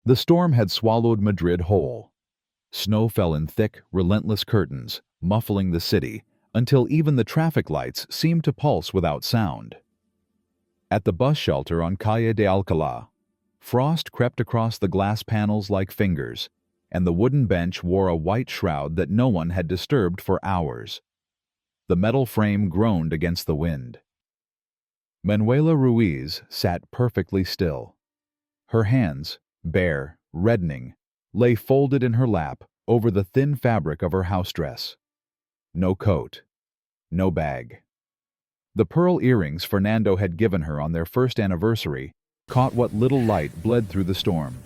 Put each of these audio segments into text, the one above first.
The storm had swallowed Madrid whole. Snow fell in thick, relentless curtains, muffling the city, until even the traffic lights seemed to pulse without sound. At the bus shelter on Calle de Alcalá, frost crept across the glass panels like fingers, and the wooden bench wore a white shroud that no one had disturbed for hours. The metal frame groaned against the wind. Manuela Ruiz sat perfectly still. Her hands, bare, reddening, lay folded in her lap over the thin fabric of her house dress. No coat. No bag. The pearl earrings Fernando had given her on their first anniversary caught what little light bled through the storm.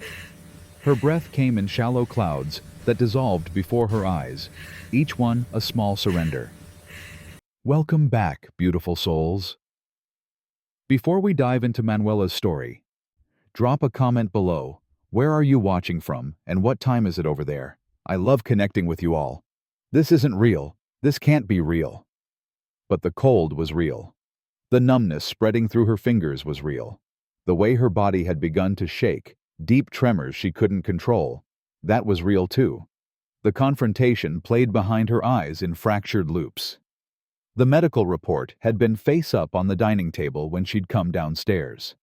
Her breath came in shallow clouds that dissolved before her eyes, each one a small surrender. Welcome back, beautiful souls. Before we dive into Manuela's story, drop a comment below. Where are you watching from, and what time is it over there? I love connecting with you all. This isn't real. This can't be real. But the cold was real. The numbness spreading through her fingers was real. The way her body had begun to shake, deep tremors she couldn't control, that was real too. The confrontation played behind her eyes in fractured loops. The medical report had been face up on the dining table when she'd come downstairs.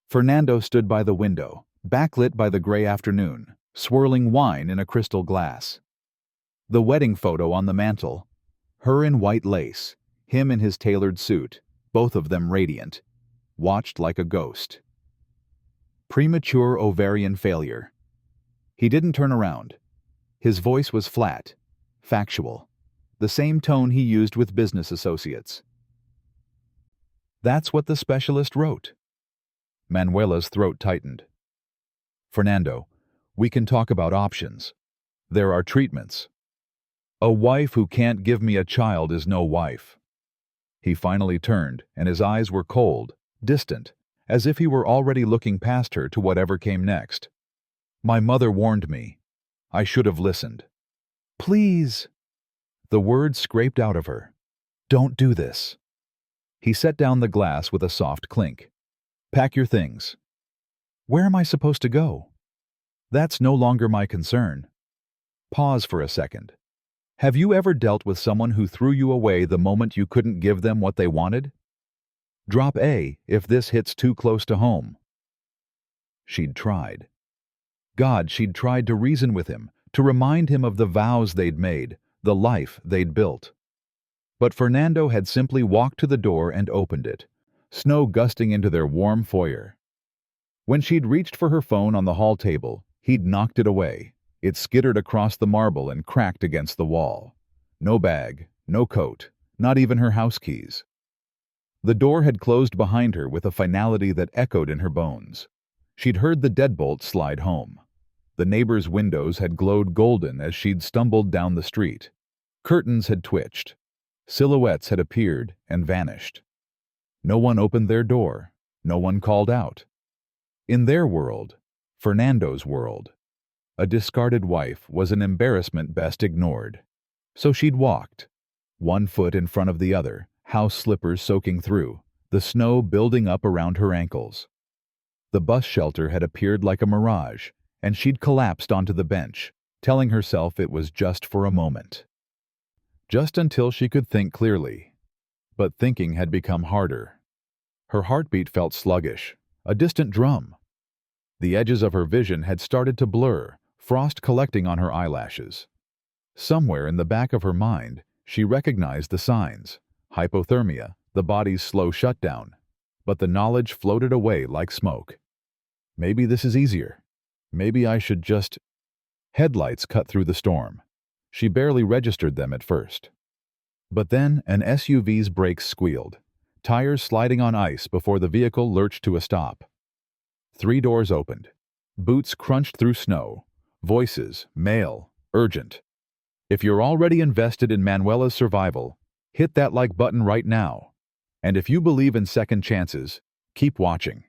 Fernando stood by the window, backlit by the gray afternoon, swirling wine in a crystal glass. The wedding photo on the mantel, her in white lace, him in his tailored suit, both of them radiant, watched like a ghost. Premature ovarian failure. He didn't turn around. His voice was flat, factual, the same tone he used with business associates. That's what the specialist wrote. Manuela's throat tightened. Fernando, we can talk about options. There are treatments. A wife who can't give me a child is no wife. He finally turned, and his eyes were cold, distant, as if he were already looking past her to whatever came next. My mother warned me. I should have listened. Please. The words scraped out of her. Don't do this. He set down the glass with a soft clink. Pack your things. Where am I supposed to go? That's no longer my concern. Pause for a second. Have you ever dealt with someone who threw you away the moment you couldn't give them what they wanted? Drop A if this hits too close to home. She'd tried. God, she'd tried to reason with him, to remind him of the vows they'd made, the life they'd built. But Fernando had simply walked to the door and opened it, snow gusting into their warm foyer. When she'd reached for her phone on the hall table, he'd knocked it away. It skittered across the marble and cracked against the wall. No bag, no coat, not even her house keys. The door had closed behind her with a finality that echoed in her bones. She'd heard the deadbolt slide home. The neighbors' windows had glowed golden as she'd stumbled down the street. Curtains had twitched. Silhouettes had appeared and vanished. No one opened their door. No one called out. In their world, Fernando's world, a discarded wife was an embarrassment best ignored. So she'd walked, one foot in front of the other, house slippers soaking through, the snow building up around her ankles. The bus shelter had appeared like a mirage, and she'd collapsed onto the bench, telling herself it was just for a moment. Just until she could think clearly. But thinking had become harder. Her heartbeat felt sluggish, a distant drum. The edges of her vision had started to blur, frost collecting on her eyelashes. Somewhere in the back of her mind, she recognized the signs. Hypothermia, the body's slow shutdown. But the knowledge floated away like smoke. Maybe this is easier. Maybe I should just... Headlights cut through the storm. She barely registered them at first. But then an SUV's brakes squealed, tires sliding on ice before the vehicle lurched to a stop. 3 doors opened. Boots crunched through snow. Voices, male, urgent. If you're already invested in Manuela's survival, hit that like button right now. And if you believe in second chances, keep watching.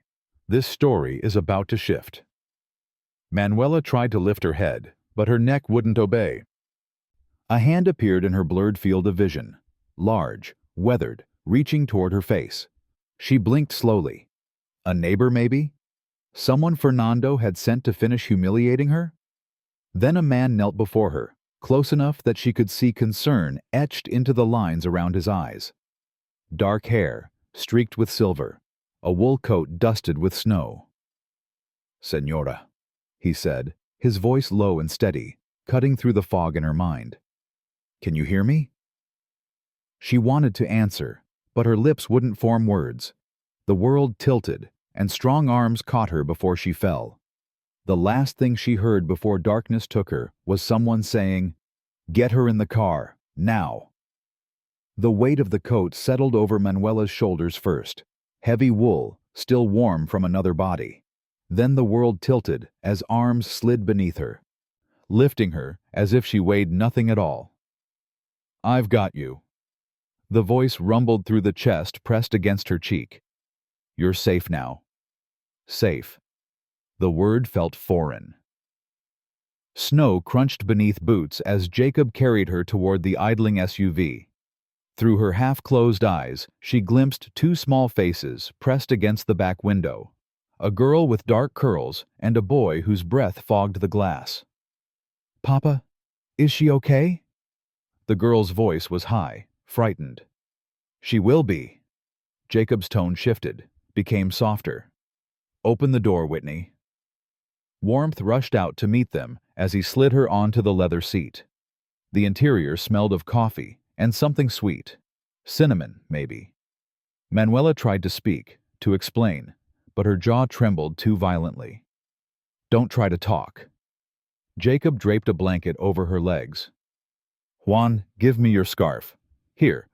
This story is about to shift. Manuela tried to lift her head, but her neck wouldn't obey. A hand appeared in her blurred field of vision, large, weathered, reaching toward her face. She blinked slowly. A neighbor, maybe? Someone Fernando had sent to finish humiliating her? Then a man knelt before her, close enough that she could see concern etched into the lines around his eyes. Dark hair, streaked with silver, a wool coat dusted with snow. "Señora," he said, his voice low and steady, cutting through the fog in her mind. "Can you hear me?" She wanted to answer, but her lips wouldn't form words. The world tilted, and strong arms caught her before she fell. The last thing she heard before darkness took her was someone saying, "Get her in the car, now." The weight of the coat settled over Manuela's shoulders first, heavy wool, still warm from another body. Then the world tilted as arms slid beneath her, lifting her as if she weighed nothing at all. "I've got you." The voice rumbled through the chest pressed against her cheek. "You're safe now." Safe. The word felt foreign. Snow crunched beneath boots as Jacob carried her toward the idling SUV. Through her half-closed eyes, she glimpsed two small faces pressed against the back window, a girl with dark curls and a boy whose breath fogged the glass. "Papa, is she okay?" The girl's voice was high, frightened. "She will be." Jacob's tone shifted, became softer. "Open the door, Whitney." Warmth rushed out to meet them as he slid her onto the leather seat. The interior smelled of coffee and something sweet. Cinnamon, maybe. Manuela tried to speak, to explain, but her jaw trembled too violently. "Don't try to talk." Jacob draped a blanket over her legs. "Juan, give me your scarf. Here,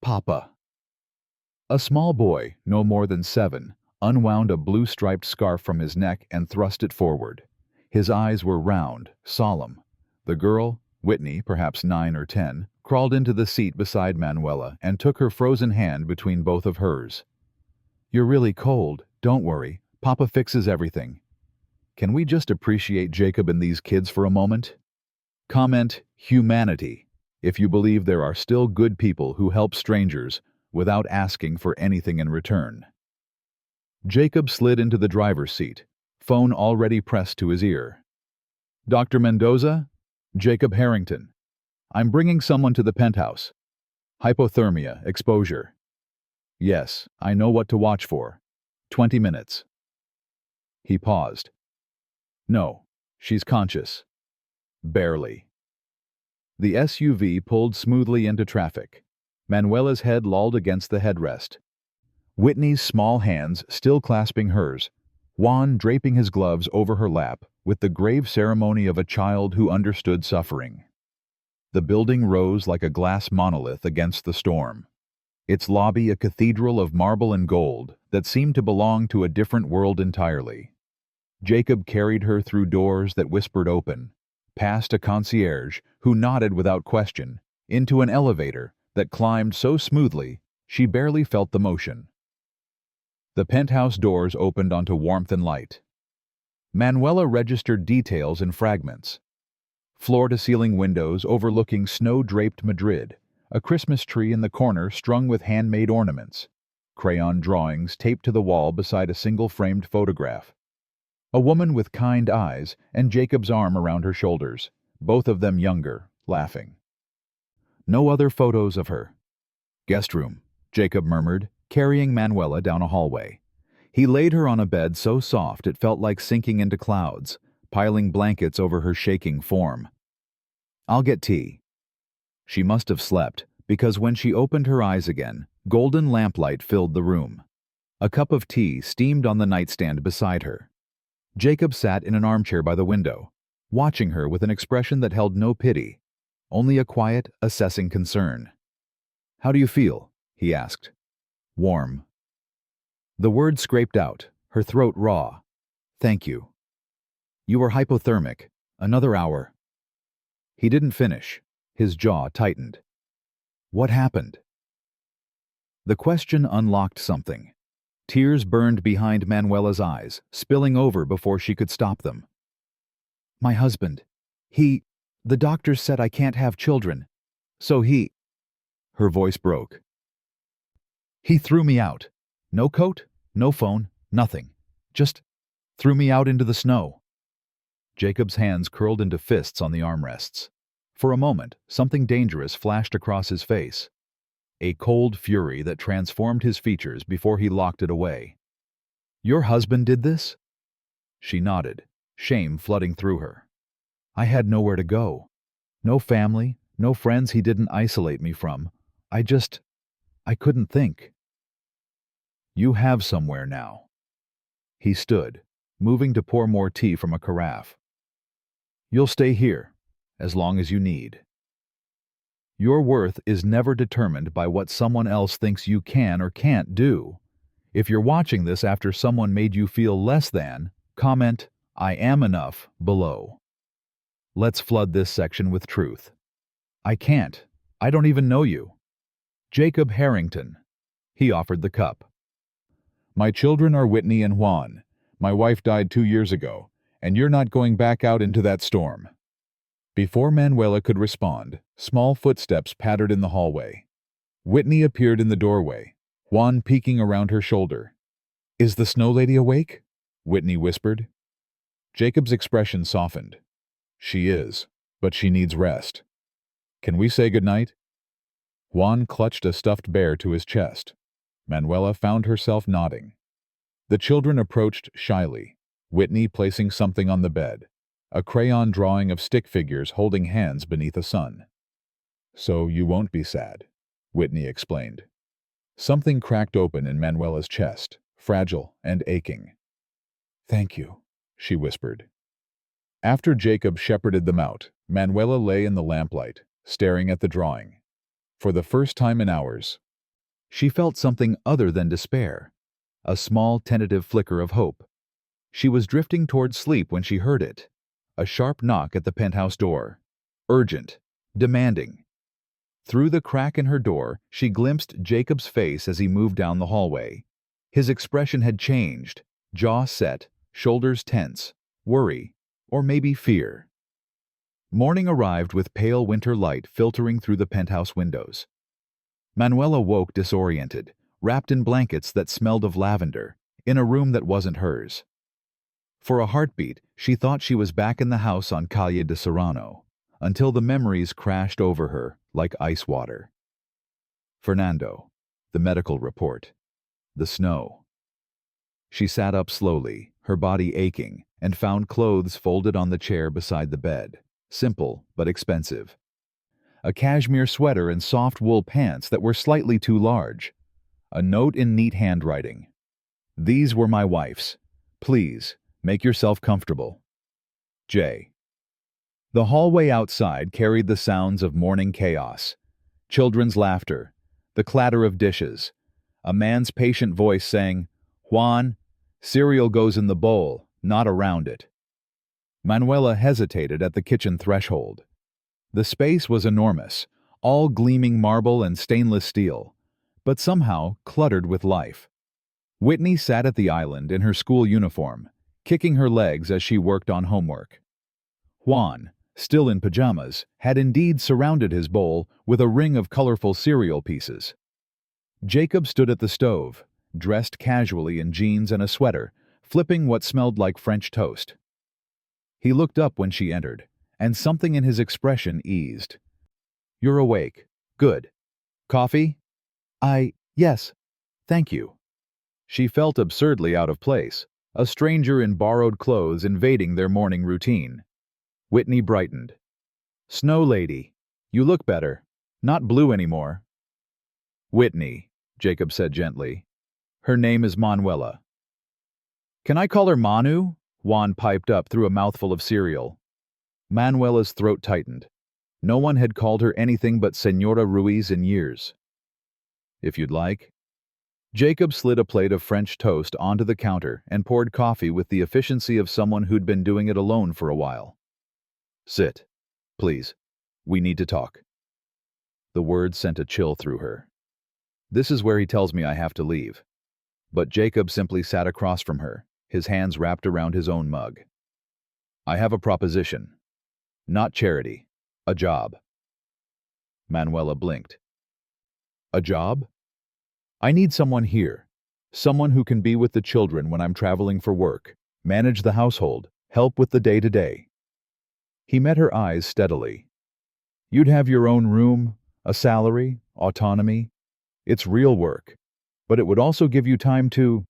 Papa." A small boy, no more than 7, unwound a blue-striped scarf from his neck and thrust it forward. His eyes were round, solemn. The girl, Whitney, perhaps 9 or 10, crawled into the seat beside Manuela and took her frozen hand between both of hers. "You're really cold. Don't worry. Papa fixes everything." Can we just appreciate Jacob and these kids for a moment? Comment humanity if you believe there are still good people who help strangers without asking for anything in return. Jacob slid into the driver's seat, phone already pressed to his ear. "Dr. Mendoza? Jacob Harrington. I'm bringing someone to the penthouse. Hypothermia, exposure. Yes, I know what to watch for. 20 minutes. He paused. "No, she's conscious." "Barely." The SUV pulled smoothly into traffic. Manuela's head lolled against the headrest. Whitney's small hands still clasping hers, Juan draping his gloves over her lap with the grave ceremony of a child who understood suffering. The building rose like a glass monolith against the storm. Its lobby a cathedral of marble and gold that seemed to belong to a different world entirely. Jacob carried her through doors that whispered open, past a concierge who nodded without question, into an elevator that climbed so smoothly she barely felt the motion. The penthouse doors opened onto warmth and light. Manuela registered details in fragments. Floor-to-ceiling windows overlooking snow-draped Madrid, a Christmas tree in the corner strung with handmade ornaments, crayon drawings taped to the wall beside a single-framed photograph. A woman with kind eyes and Jacob's arm around her shoulders, both of them younger, laughing. No other photos of her. "Guest room," Jacob murmured, carrying Manuela down a hallway. He laid her on a bed so soft it felt like sinking into clouds, piling blankets over her shaking form. "I'll get tea." She must have slept, because when she opened her eyes again, golden lamplight filled the room. A cup of tea steamed on the nightstand beside her. Jacob sat in an armchair by the window, watching her with an expression that held no pity, only a quiet, assessing concern. "How do you feel?" he asked. "Warm." The word scraped out, her throat raw. "Thank you." "You were hypothermic. Another hour." He didn't finish. His jaw tightened. "What happened?" The question unlocked something. Tears burned behind Manuela's eyes, spilling over before she could stop them. "My husband. The doctors said I can't have children. So Her voice broke. "He threw me out. No coat, no phone, nothing. Just Threw me out into the snow. Jacob's hands curled into fists on the armrests. For a moment, something dangerous flashed across his face. A cold fury that transformed his features before he locked it away. Your husband did this? She nodded, shame flooding through her. I had nowhere to go. No family, no friends he didn't isolate me from. I couldn't think. You have somewhere now. He stood, moving to pour more tea from a carafe. You'll stay here, as long as you need. Your worth is never determined by what someone else thinks you can or can't do. If you're watching this after someone made you feel less than, comment, I am enough, below. Let's flood this section with truth. I can't. I don't even know you. Jacob Harrington. He offered the cup. My children are Whitney and Juan. My wife died 2 years ago, and you're not going back out into that storm. Before Manuela could respond, small footsteps pattered in the hallway. Whitney appeared in the doorway, Juan peeking around her shoulder. Is the snow lady awake? Whitney whispered. Jacob's expression softened. She is, but she needs rest. Can we say goodnight? Juan clutched a stuffed bear to his chest. Manuela found herself nodding. The children approached shyly, Whitney placing something on the bed, a crayon drawing of stick figures holding hands beneath a sun. So you won't be sad, Whitney explained. Something cracked open in Manuela's chest, fragile and aching. Thank you, she whispered. After Jacob shepherded them out, Manuela lay in the lamplight, staring at the drawing. For the first time in hours, she felt something other than despair, a small tentative flicker of hope. She was drifting toward sleep when she heard it, a sharp knock at the penthouse door, urgent, demanding. Through the crack in her door, she glimpsed Jacob's face as he moved down the hallway. His expression had changed, jaw set, shoulders tense, worry, or maybe fear. Morning arrived with pale winter light filtering through the penthouse windows. Manuela woke disoriented, wrapped in blankets that smelled of lavender, in a room that wasn't hers. For a heartbeat, she thought she was back in the house on Calle de Serrano, until the memories crashed over her like ice water. Fernando, the medical report, the snow. She sat up slowly, her body aching, and found clothes folded on the chair beside the bed, simple but expensive. A cashmere sweater and soft wool pants that were slightly too large. A note in neat handwriting. These were my wife's. Please, make yourself comfortable. J. The hallway outside carried the sounds of morning chaos. Children's laughter, the clatter of dishes, a man's patient voice saying, Juan, cereal goes in the bowl, not around it. Manuela hesitated at the kitchen threshold. The space was enormous, all gleaming marble and stainless steel, but somehow cluttered with life. Whitney sat at the island in her school uniform, kicking her legs as she worked on homework. Juan, still in pajamas, had indeed surrounded his bowl with a ring of colorful cereal pieces. Jacob stood at the stove, dressed casually in jeans and a sweater, flipping what smelled like French toast. He looked up when she entered, and something in his expression eased. You're awake. Good. Coffee? Yes. Thank you. She felt absurdly out of place, a stranger in borrowed clothes invading their morning routine. Whitney brightened. Snow lady, you look better. Not blue anymore. Whitney, Jacob said gently. Her name is Manuela. Can I call her Manu? Juan piped up through a mouthful of cereal. Manuela's throat tightened. No one had called her anything but Senora Ruiz in years. If you'd like. Jacob slid a plate of French toast onto the counter and poured coffee with the efficiency of someone who'd been doing it alone for a while. Sit, please. We need to talk. The words sent a chill through her. This is where he tells me I have to leave. But Jacob simply sat across from her, his hands wrapped around his own mug. I have a proposition. Not charity. A job. Manuela blinked. A job? I need someone here. Someone who can be with the children when I'm traveling for work. manage the household, help with the day-to-day. He met her eyes steadily. You'd have your own room, a salary, autonomy. It's real work, but it would also give you time to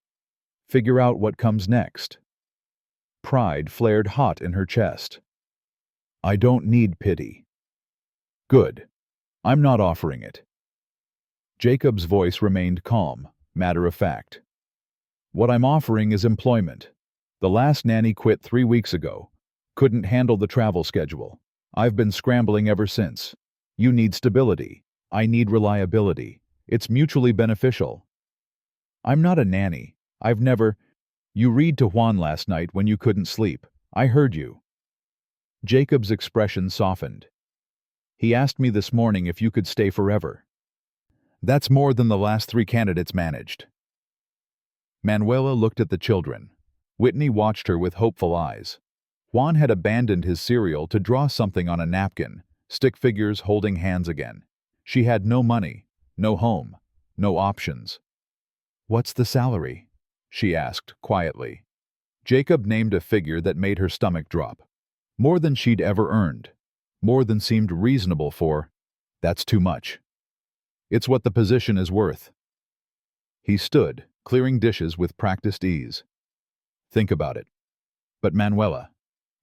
figure out what comes next. Pride flared hot in her chest. I don't need pity. Good. I'm not offering it. Jacob's voice remained calm, matter of fact. What I'm offering is employment. The last nanny quit 3 weeks ago. Couldn't handle the travel schedule. I've been scrambling ever since. You need stability. I need reliability. It's mutually beneficial. I'm not a nanny. I've never... You read to Juan last night when you couldn't sleep. I heard you. Jacob's expression softened. He asked me this morning if you could stay forever. That's more than the last 3 candidates managed. Manuela looked at the children. Whitney watched her with hopeful eyes. Juan had abandoned his cereal to draw something on a napkin, stick figures holding hands again. She had no money, no home, no options. What's the salary? She asked quietly. Jacob named a figure that made her stomach drop. More than she'd ever earned. More than seemed reasonable for. That's too much. It's what the position is worth. He stood, clearing dishes with practiced ease. Think about it. But Manuela,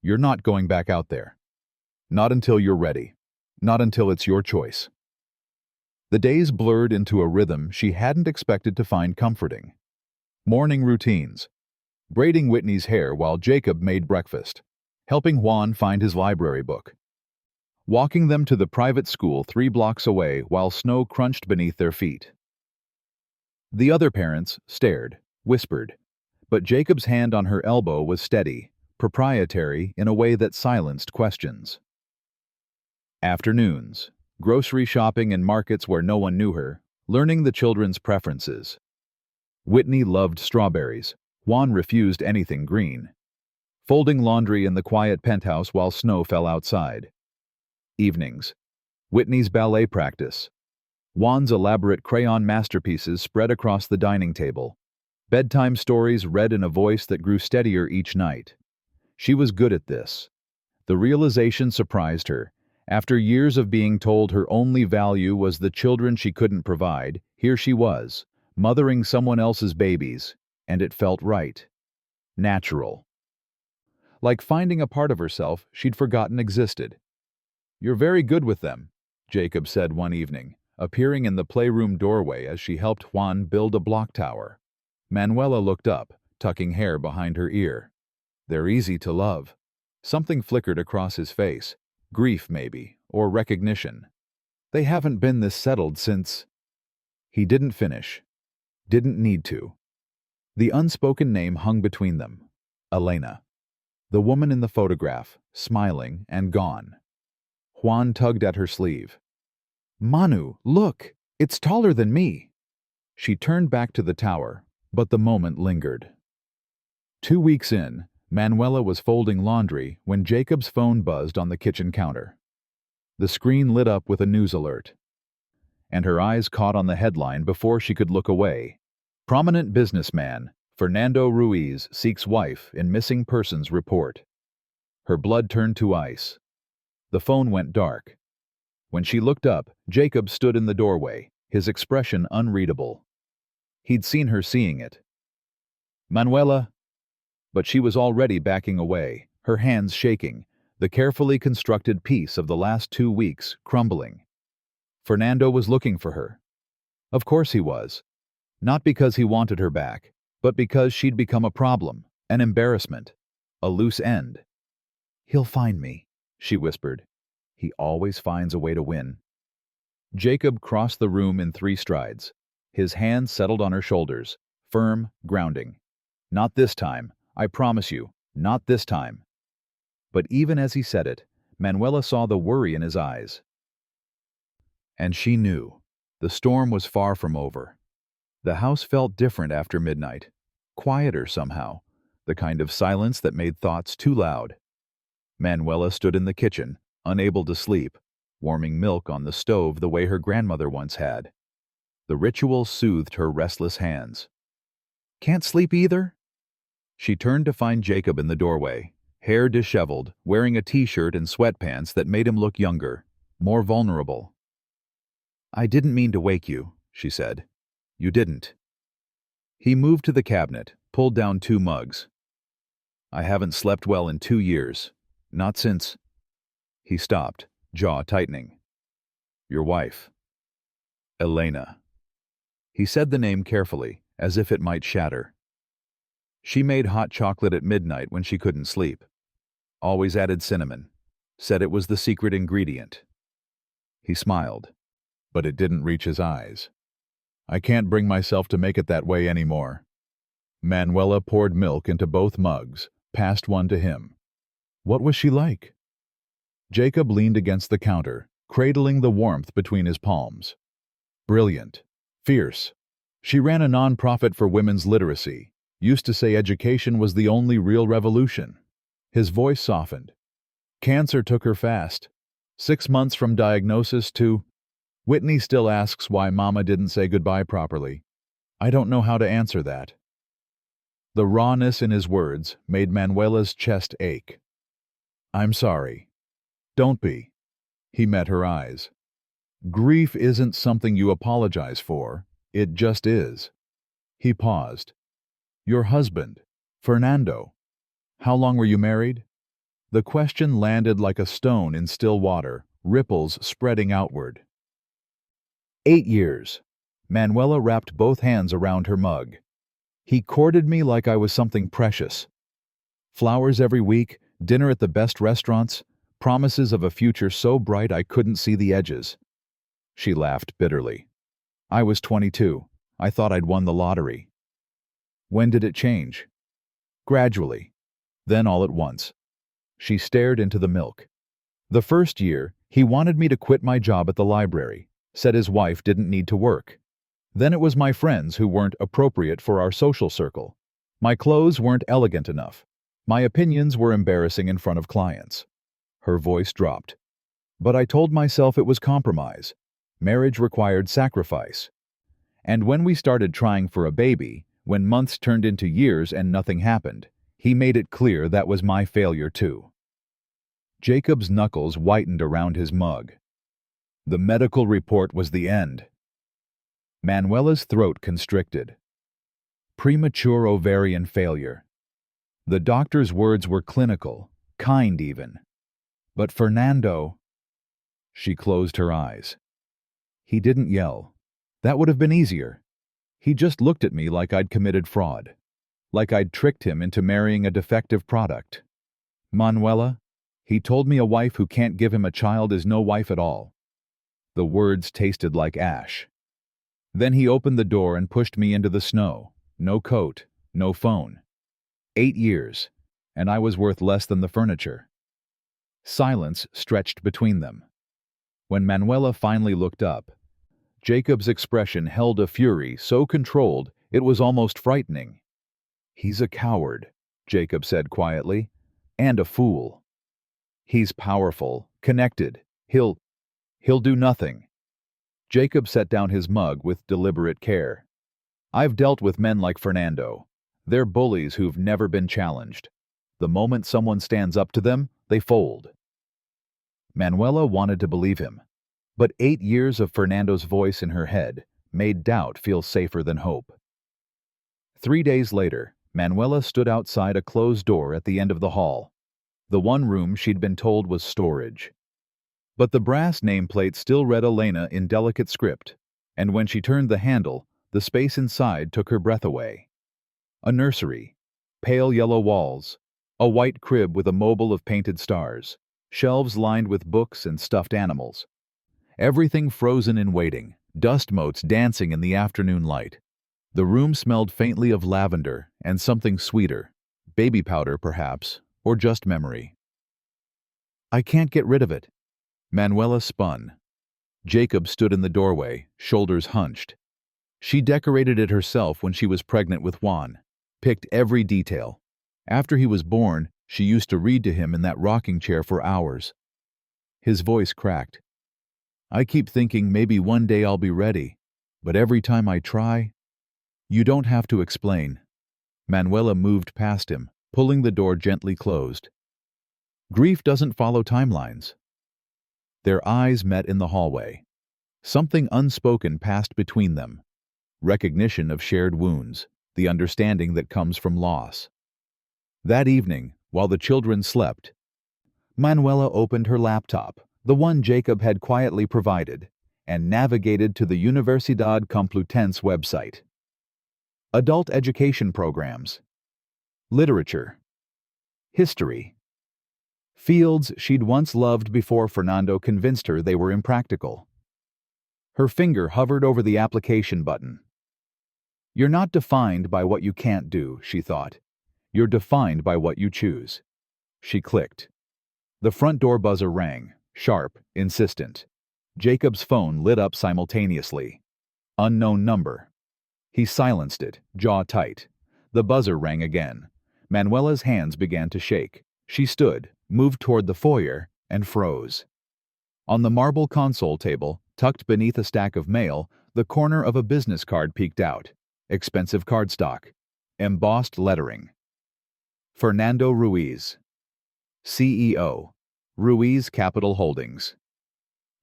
you're not going back out there. Not until you're ready. Not until it's your choice. The days blurred into a rhythm she hadn't expected to find comforting. Morning routines. Braiding Whitney's hair while Jacob made breakfast. Helping Juan find his library book. Walking them to the private school 3 blocks away while snow crunched beneath their feet. The other parents stared, whispered, but Jacob's hand on her elbow was steady, proprietary in a way that silenced questions. Afternoons, grocery shopping in markets where no one knew her, learning the children's preferences. Whitney loved strawberries. Juan refused anything green. Folding laundry in the quiet penthouse while snow fell outside. Evenings. Whitney's ballet practice. Juan's elaborate crayon masterpieces spread across the dining table. Bedtime stories read in a voice that grew steadier each night. She was good at this. The realization surprised her. After years of being told her only value was the children she couldn't provide, here she was, mothering someone else's babies, and it felt right. Natural. Like finding a part of herself she'd forgotten existed. You're very good with them, Jacob said one evening, appearing in the playroom doorway as she helped Juan build a block tower. Manuela looked up, tucking hair behind her ear. They're easy to love. Something flickered across his face. Grief, maybe, or recognition. They haven't been this settled since... He didn't finish. Didn't need to. The unspoken name hung between them. Elena. The woman in the photograph, smiling and gone. Juan tugged at her sleeve. Manu, look! It's taller than me! She turned back to the tower, but the moment lingered. 2 weeks in, Manuela was folding laundry when Jacob's phone buzzed on the kitchen counter. The screen lit up with a news alert. And her eyes caught on the headline before she could look away. Prominent businessman, Fernando Ruiz seeks wife in missing persons report. Her blood turned to ice. The phone went dark. When she looked up, Jacob stood in the doorway, his expression unreadable. He'd seen her seeing it. Manuela... But she was already backing away, her hands shaking, the carefully constructed piece of the last 2 weeks crumbling. Fernando was looking for her. Of course he was. Not because he wanted her back, but because she'd become a problem, an embarrassment, a loose end. He'll find me, she whispered. He always finds a way to win. Jacob crossed the room in 3 strides. His hands settled on her shoulders, firm, grounding. Not this time. I promise you, not this time. But even as he said it, Manuela saw the worry in his eyes. And she knew. The storm was far from over. The house felt different after midnight. Quieter somehow. The kind of silence that made thoughts too loud. Manuela stood in the kitchen, unable to sleep, warming milk on the stove the way her grandmother once had. The ritual soothed her restless hands. Can't sleep either? She turned to find Jacob in the doorway, hair disheveled, wearing a t-shirt and sweatpants that made him look younger, more vulnerable. "I didn't mean to wake you," she said. "You didn't." He moved to the cabinet, pulled down 2 mugs. "I haven't slept well in 2 years. Not since—" He stopped, jaw tightening. "Your wife." "Elena." He said the name carefully, as if it might shatter. "She made hot chocolate at midnight when she couldn't sleep. Always added cinnamon. Said it was the secret ingredient." He smiled, but it didn't reach his eyes. "I can't bring myself to make it that way anymore." Manuela poured milk into both mugs, passed one to him. "What was she like?" Jacob leaned against the counter, cradling the warmth between his palms. "Brilliant. Fierce. She ran a non-profit for women's literacy. Used to say education was the only real revolution." His voice softened. "Cancer took her fast. 6 months from diagnosis to— Whitney still asks why Mama didn't say goodbye properly. I don't know how to answer that." The rawness in his words made Manuela's chest ache. "I'm sorry." "Don't be." He met her eyes. "Grief isn't something you apologize for. It just is." He paused. "Your husband, Fernando. How long were you married?" The question landed like a stone in still water, ripples spreading outward. 8 years. Manuela wrapped both hands around her mug. "He courted me like I was something precious. Flowers every week, dinner at the best restaurants, promises of a future so bright I couldn't see the edges." She laughed bitterly. "I was 22. I thought I'd won the lottery." "When did it change?" "Gradually. Then all at once." She stared into the milk. "The first year, he wanted me to quit my job at the library, said his wife didn't need to work. Then it was my friends who weren't appropriate for our social circle. My clothes weren't elegant enough. My opinions were embarrassing in front of clients." Her voice dropped. "But I told myself it was compromise. Marriage required sacrifice. And when we started trying for a baby, when months turned into years and nothing happened, he made it clear that was my failure too." Jacob's knuckles whitened around his mug. The medical report was the end. Manuela's throat constricted. Premature ovarian failure. The doctor's words were clinical, kind even. But Fernando— She closed her eyes. "He didn't yell. That would have been easier. He just looked at me like I'd committed fraud. Like I'd tricked him into marrying a defective product. Manuela, he told me a wife who can't give him a child is no wife at all." The words tasted like ash. Then he opened the door and pushed me into the snow. No coat, no phone. 8 years, and I was worth less than the furniture. Silence stretched between them. When Manuela finally looked up, Jacob's expression held a fury so controlled it was almost frightening. "He's a coward," Jacob said quietly, "and a fool. He's powerful, connected. He'll do nothing." Jacob set down his mug with deliberate care. "I've dealt with men like Fernando. They're bullies who've never been challenged. The moment someone stands up to them, they fold." Manuela wanted to believe him, but 8 years of Fernando's voice in her head made doubt feel safer than hope. 3 days later, Manuela stood outside a closed door at the end of the hall, the one room she'd been told was storage. But the brass nameplate still read Elena in delicate script, and when she turned the handle, the space inside took her breath away. A nursery, pale yellow walls, a white crib with a mobile of painted stars, shelves lined with books and stuffed animals. Everything frozen in waiting, dust motes dancing in the afternoon light. The room smelled faintly of lavender and something sweeter, baby powder perhaps, or just memory. "I can't get rid of it." Manuela spun. Jacob stood in the doorway, shoulders hunched. She decorated it herself when she was pregnant with Juan, picked every detail. After he was born, she used to read to him in that rocking chair for hours. His voice cracked. "I keep thinking maybe one day I'll be ready, but every time I try—" "You don't have to explain." Manuela moved past him, pulling the door gently closed. Grief doesn't follow timelines. Their eyes met in the hallway. Something unspoken passed between them. Recognition of shared wounds, the understanding that comes from loss. That evening, while the children slept, Manuela opened her laptop, the one Jacob had quietly provided, and navigated to the Universidad Complutense website. Adult education programs. Literature. History. Fields she'd once loved before Fernando convinced her they were impractical. Her finger hovered over the application button. You're not defined by what you can't do, she thought. You're defined by what you choose. She clicked. The front door buzzer rang, sharp, insistent. Jacob's phone lit up simultaneously. Unknown number. He silenced it, jaw tight. The buzzer rang again. Manuela's hands began to shake. She stood, moved toward the foyer, and froze. On the marble console table, tucked beneath a stack of mail, the corner of a business card peeked out. Expensive cardstock. Embossed lettering. Fernando Ruiz. CEO. Ruiz Capital Holdings.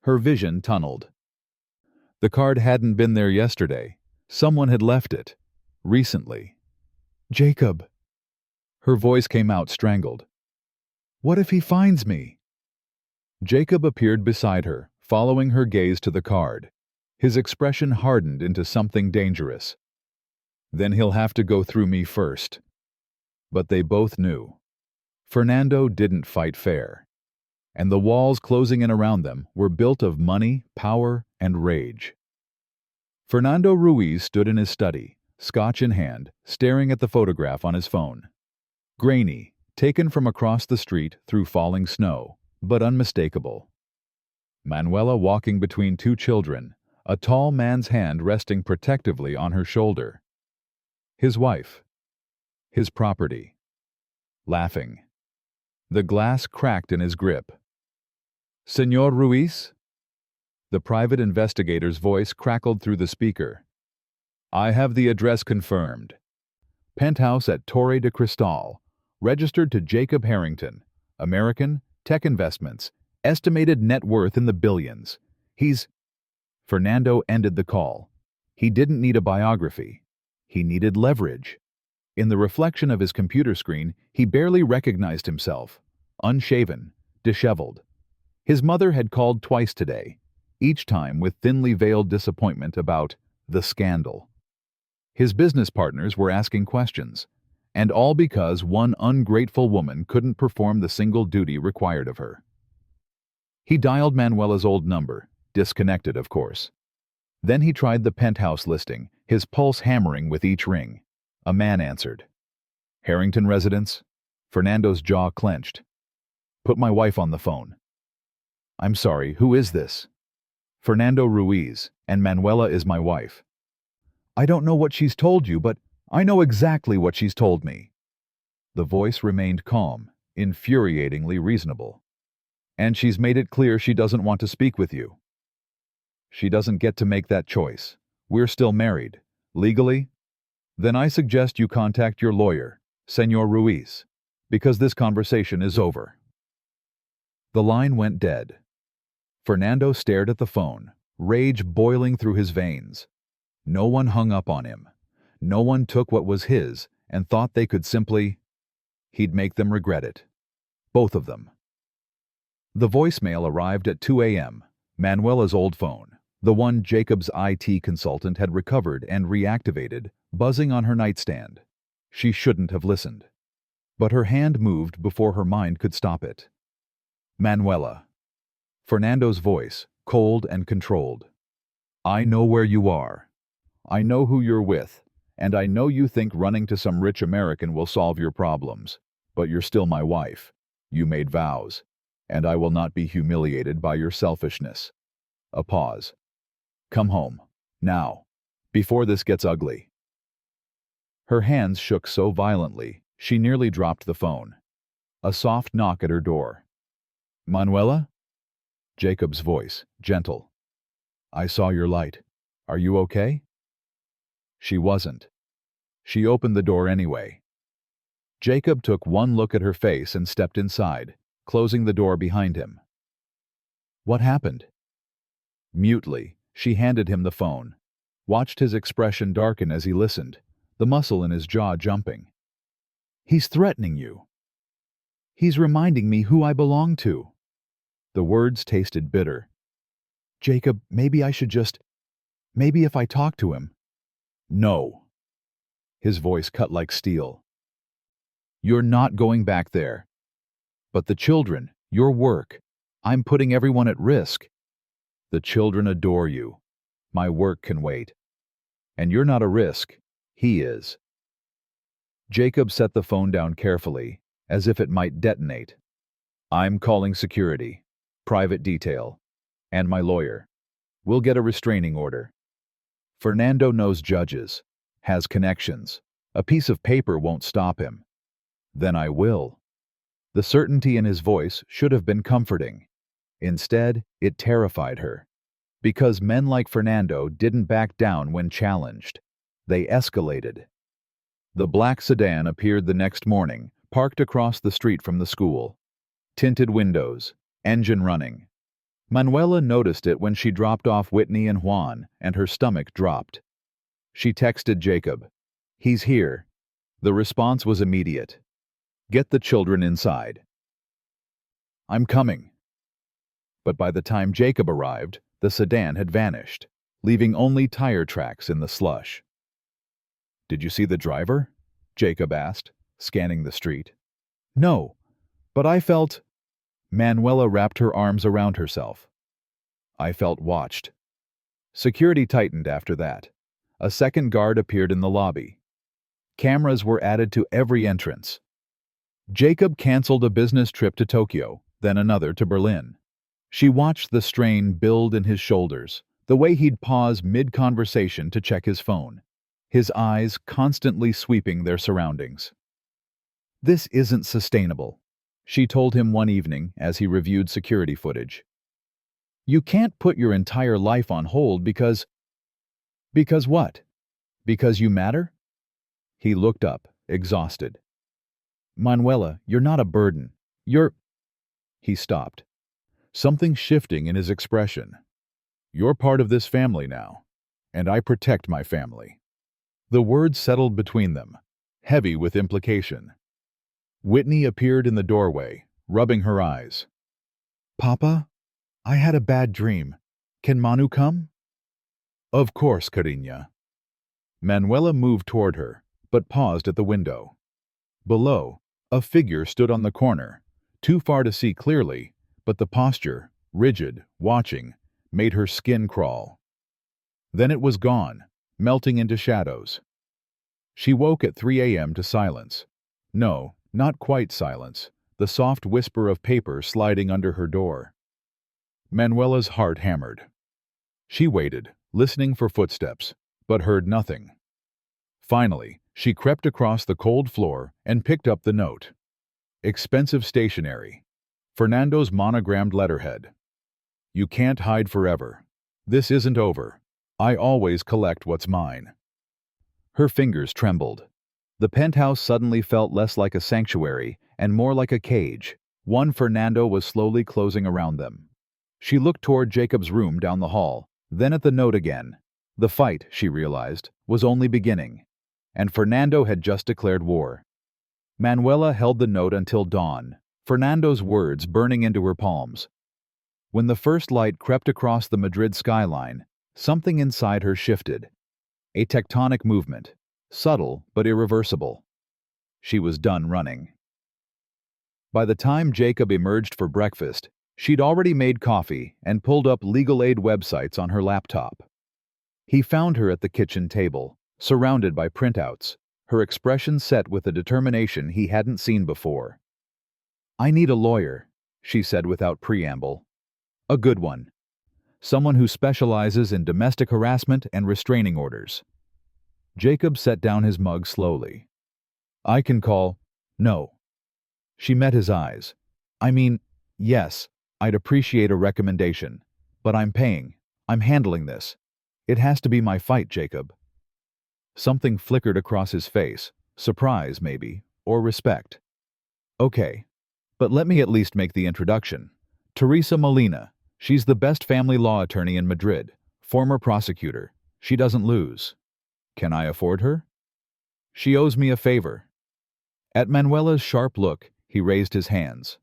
Her vision tunneled. The card hadn't been there yesterday. Someone had left it. Recently. Jacob. Her voice came out strangled. What if he finds me? Jacob appeared beside her, following her gaze to the card. His expression hardened into something dangerous. Then he'll have to go through me first. But they both knew. Fernando didn't fight fair. And the walls closing in around them were built of money, power, and rage. Fernando Ruiz stood in his study, scotch in hand, staring at the photograph on his phone. Grainy, taken from across the street through falling snow, but unmistakable. Manuela walking between two children, a tall man's hand resting protectively on her shoulder. His wife. His property. Laughing. The glass cracked in his grip. Señor Ruiz? The private investigator's voice crackled through the speaker. I have the address confirmed. Penthouse at Torre de Cristal, registered to Jacob Harrington, American, tech investments, estimated net worth in the billions. Fernando ended the call. He didn't need a biography. He needed leverage. In the reflection of his computer screen, he barely recognized himself. Unshaven, disheveled. His mother had called twice today, each time with thinly veiled disappointment about the scandal. His business partners were asking questions, and all because one ungrateful woman couldn't perform the single duty required of her. He dialed Manuela's old number, disconnected of course. Then he tried the penthouse listing, his pulse hammering with each ring. A man answered. Harrington residence? Fernando's jaw clenched. Put my wife on the phone. I'm sorry, who is this? Fernando Ruiz, and Manuela is my wife. I don't know what she's told you, but I know exactly what she's told me. The voice remained calm, infuriatingly reasonable. And she's made it clear she doesn't want to speak with you. She doesn't get to make that choice. We're still married. Legally? Then I suggest you contact your lawyer, Señor Ruiz, because this conversation is over. The line went dead. Fernando stared at the phone, rage boiling through his veins. No one hung up on him. No one took what was his and thought they could simply... He'd make them regret it. Both of them. The voicemail arrived at 2 a.m., Manuela's old phone, the one Jacob's IT consultant had recovered and reactivated, buzzing on her nightstand. She shouldn't have listened. But her hand moved before her mind could stop it. Manuela. Fernando's voice, cold and controlled. I know where you are. I know who you're with, and I know you think running to some rich American will solve your problems. But you're still my wife. You made vows, and I will not be humiliated by your selfishness. A pause. Come home, now, before this gets ugly. Her hands shook so violently, she nearly dropped the phone. A soft knock at her door. Manuela? Jacob's voice, gentle. I saw your light. Are you okay? She wasn't. She opened the door anyway. Jacob took one look at her face and stepped inside, closing the door behind him. What happened? Mutely, she handed him the phone, watched his expression darken as he listened, the muscle in his jaw jumping. He's threatening you. He's reminding me who I belong to. The words tasted bitter. Jacob, maybe if I talk to him. No. His voice cut like steel. You're not going back there. But the children, your work, I'm putting everyone at risk. The children adore you. My work can wait. And you're not a risk. He is. Jacob set the phone down carefully, as if it might detonate. I'm calling security, private detail, and my lawyer. We'll get a restraining order. Fernando knows judges, has connections. A piece of paper won't stop him. Then I will. The certainty in his voice should have been comforting. Instead, it terrified her. Because men like Fernando didn't back down when challenged. They escalated. The black sedan appeared the next morning, parked across the street from the school. Tinted windows, engine running. Manuela noticed it when she dropped off Whitney and Juan, and her stomach dropped. She texted Jacob. He's here. The response was immediate. Get the children inside. I'm coming. But by the time Jacob arrived, the sedan had vanished, leaving only tire tracks in the slush. Did you see the driver? Jacob asked, scanning the street. No, but I felt... Manuela wrapped her arms around herself. I felt watched. Security tightened after that. A second guard appeared in the lobby. Cameras were added to every entrance. Jacob canceled a business trip to Tokyo, then another to Berlin. She watched the strain build in his shoulders, the way he'd pause mid-conversation to check his phone, his eyes constantly sweeping their surroundings. This isn't sustainable, she told him one evening as he reviewed security footage. You can't put your entire life on hold because... Because what? Because you matter? He looked up, exhausted. Manuela, you're not a burden. You're... He stopped, something shifting in his expression. You're part of this family now, and I protect my family. The words settled between them, heavy with implication. Whitney appeared in the doorway, rubbing her eyes. Papa, I had a bad dream. Can Manu come? Of course, Carina. Manuela moved toward her, but paused at the window. Below, a figure stood on the corner, too far to see clearly, but the posture, rigid, watching, made her skin crawl. Then it was gone, melting into shadows. She woke at 3 a.m. to silence. No, not quite silence, the soft whisper of paper sliding under her door. Manuela's heart hammered. She waited, listening for footsteps, but heard nothing. Finally, she crept across the cold floor and picked up the note. Expensive stationery. Fernando's monogrammed letterhead. You can't hide forever. This isn't over. I always collect what's mine. Her fingers trembled. The penthouse suddenly felt less like a sanctuary and more like a cage, one Fernando was slowly closing around them. She looked toward Jacob's room down the hall, then at the note again. The fight, she realized, was only beginning, and Fernando had just declared war. Manuela held the note until dawn, Fernando's words burning into her palms. When the first light crept across the Madrid skyline, something inside her shifted. A tectonic movement, subtle but irreversible. She was done running. By the time Jacob emerged for breakfast, she'd already made coffee and pulled up legal aid websites on her laptop. He found her at the kitchen table, surrounded by printouts, her expression set with a determination he hadn't seen before. I need a lawyer, she said without preamble. A good one. Someone who specializes in domestic harassment and restraining orders. Jacob set down his mug slowly. I can call... No. She met his eyes. I mean, yes, I'd appreciate a recommendation, but I'm paying. I'm handling this. It has to be my fight, Jacob. Something flickered across his face, surprise maybe, or respect. Okay, but let me at least make the introduction. Teresa Molina. She's the best family law attorney in Madrid, former prosecutor. She doesn't lose. Can I afford her? She owes me a favor. At Manuela's sharp look, he raised his hands.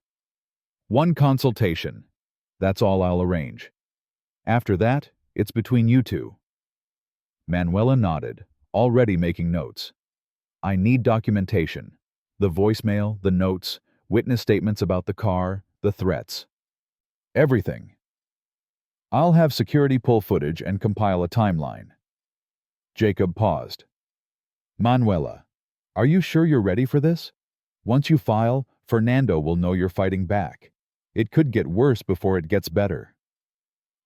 One consultation. That's all I'll arrange. After that, it's between you two. Manuela nodded, already making notes. I need documentation. The voicemail, the notes, witness statements about the car, the threats. Everything. I'll have security pull footage and compile a timeline. Jacob paused. Manuela, are you sure you're ready for this? Once you file, Fernando will know you're fighting back. It could get worse before it gets better.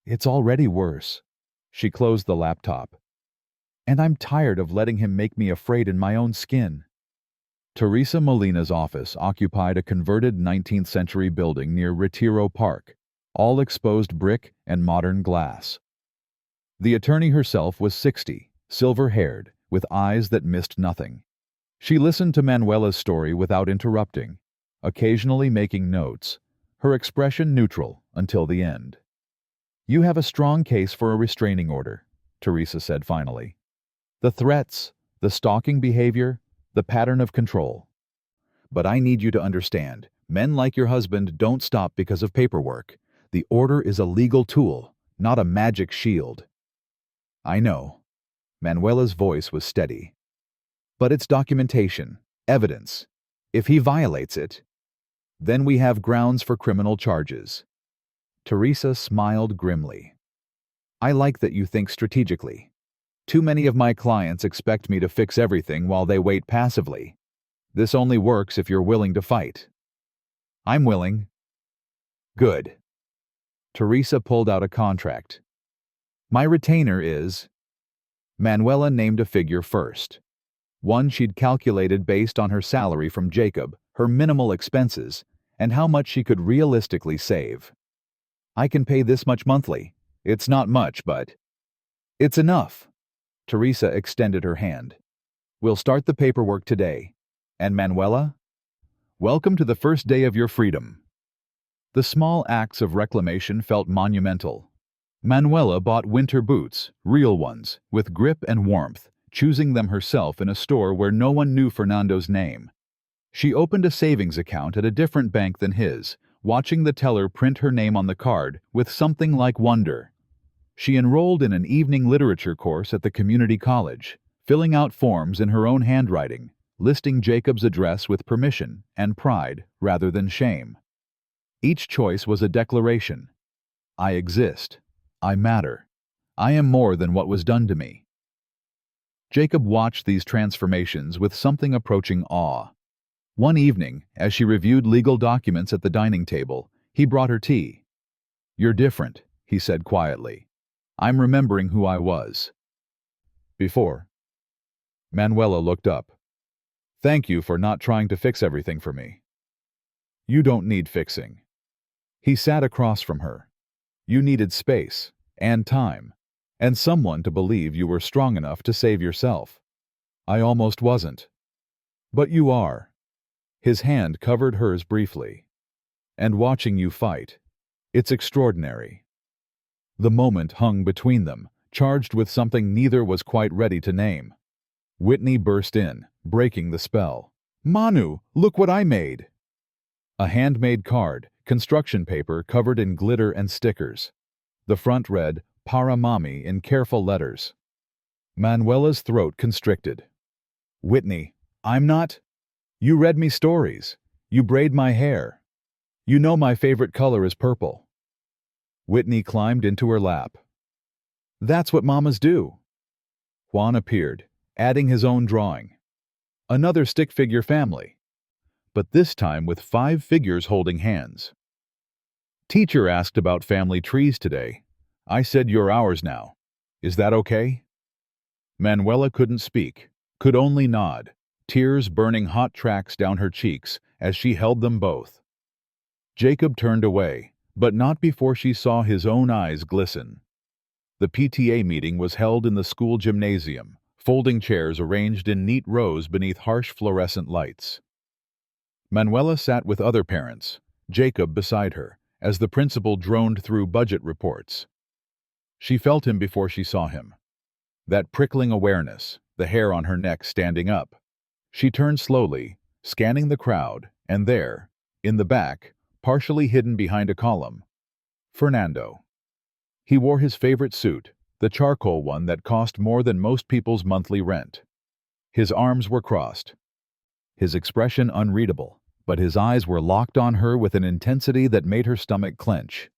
It's already worse. She closed the laptop. And I'm tired of letting him make me afraid in my own skin. Teresa Molina's office occupied a converted 19th century building near Retiro Park, all exposed brick and modern glass. The attorney herself was 60, silver-haired, with eyes that missed nothing. She listened to Manuela's story without interrupting, occasionally making notes, her expression neutral until the end. You have a strong case for a restraining order, Teresa said finally. The threats, the stalking behavior, the pattern of control. But I need you to understand, men like your husband don't stop because of paperwork. The order is a legal tool, not a magic shield. I know. Manuela's voice was steady. But it's documentation, evidence. If he violates it, then we have grounds for criminal charges. Teresa smiled grimly. I like that you think strategically. Too many of my clients expect me to fix everything while they wait passively. This only works if you're willing to fight. I'm willing. Good. Teresa pulled out a contract. My retainer is... Manuela named a figure first. One she'd calculated based on her salary from Jacob, her minimal expenses, and how much she could realistically save. I can pay this much monthly. It's not much, but... It's enough. Teresa extended her hand. We'll start the paperwork today. And Manuela? Welcome to the first day of your freedom. The small acts of reclamation felt monumental. Manuela bought winter boots, real ones, with grip and warmth, choosing them herself in a store where no one knew Fernando's name. She opened a savings account at a different bank than his, watching the teller print her name on the card with something like wonder. She enrolled in an evening literature course at the community college, filling out forms in her own handwriting, listing Jacob's address with permission and pride rather than shame. Each choice was a declaration. I exist. I matter. I am more than what was done to me. Jacob watched these transformations with something approaching awe. One evening, as she reviewed legal documents at the dining table, he brought her tea. You're different, he said quietly. I'm remembering who I was. Before. Manuela looked up. Thank you for not trying to fix everything for me. You don't need fixing. He sat across from her. You needed space, and time, and someone to believe you were strong enough to save yourself. I almost wasn't. But you are. His hand covered hers briefly. And watching you fight, it's extraordinary. The moment hung between them, charged with something neither was quite ready to name. Whitney burst in, breaking the spell. Manu, look what I made! A handmade card, construction paper covered in glitter and stickers. The front read, Para Mami in careful letters. Manuela's throat constricted. Whitney, I'm not... You read me stories. You braid my hair. You know my favorite color is purple. Whitney climbed into her lap. That's what mamas do. Juan appeared, adding his own drawing. Another stick figure family, but this time with 5 figures holding hands. Teacher asked about family trees today. I said you're ours now. Is that okay? Manuela couldn't speak, could only nod, tears burning hot tracks down her cheeks as she held them both. Jacob turned away, but not before she saw his own eyes glisten. The PTA meeting was held in the school gymnasium, folding chairs arranged in neat rows beneath harsh fluorescent lights. Manuela sat with other parents, Jacob beside her, as the principal droned through budget reports. She felt him before she saw him. That prickling awareness, the hair on her neck standing up. She turned slowly, scanning the crowd, and there, in the back, partially hidden behind a column, Fernando. He wore his favorite suit, the charcoal one that cost more than most people's monthly rent. His arms were crossed, his expression unreadable, but his eyes were locked on her with an intensity that made her stomach clench.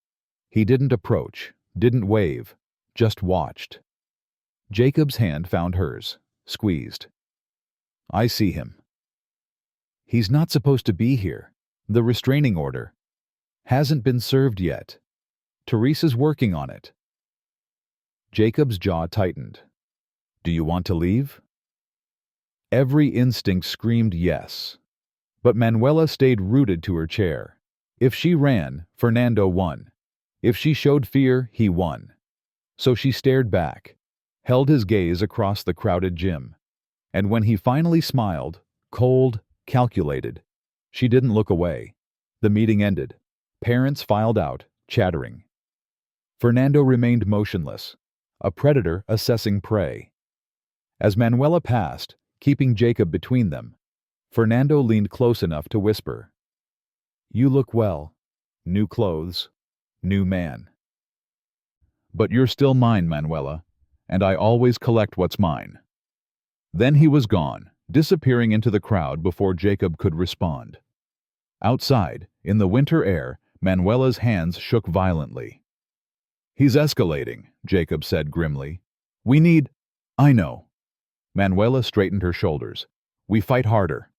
He didn't approach, didn't wave, just watched. Jacob's hand found hers, squeezed. I see him. He's not supposed to be here. The restraining order hasn't been served yet. Teresa's working on it. Jacob's jaw tightened. Do you want to leave? Every instinct screamed yes. But Manuela stayed rooted to her chair. If she ran, Fernando won. If she showed fear, he won. So she stared back, held his gaze across the crowded gym. And when he finally smiled, cold, calculated, she didn't look away. The meeting ended. Parents filed out, chattering. Fernando remained motionless, a predator assessing prey. As Manuela passed, keeping Jacob between them, Fernando leaned close enough to whisper, You look well. New clothes, new man. But you're still mine, Manuela, and I always collect what's mine. Then he was gone, disappearing into the crowd before Jacob could respond. Outside, in the winter air, Manuela's hands shook violently. He's escalating, Jacob said grimly. We need... I know. Manuela straightened her shoulders. We fight harder.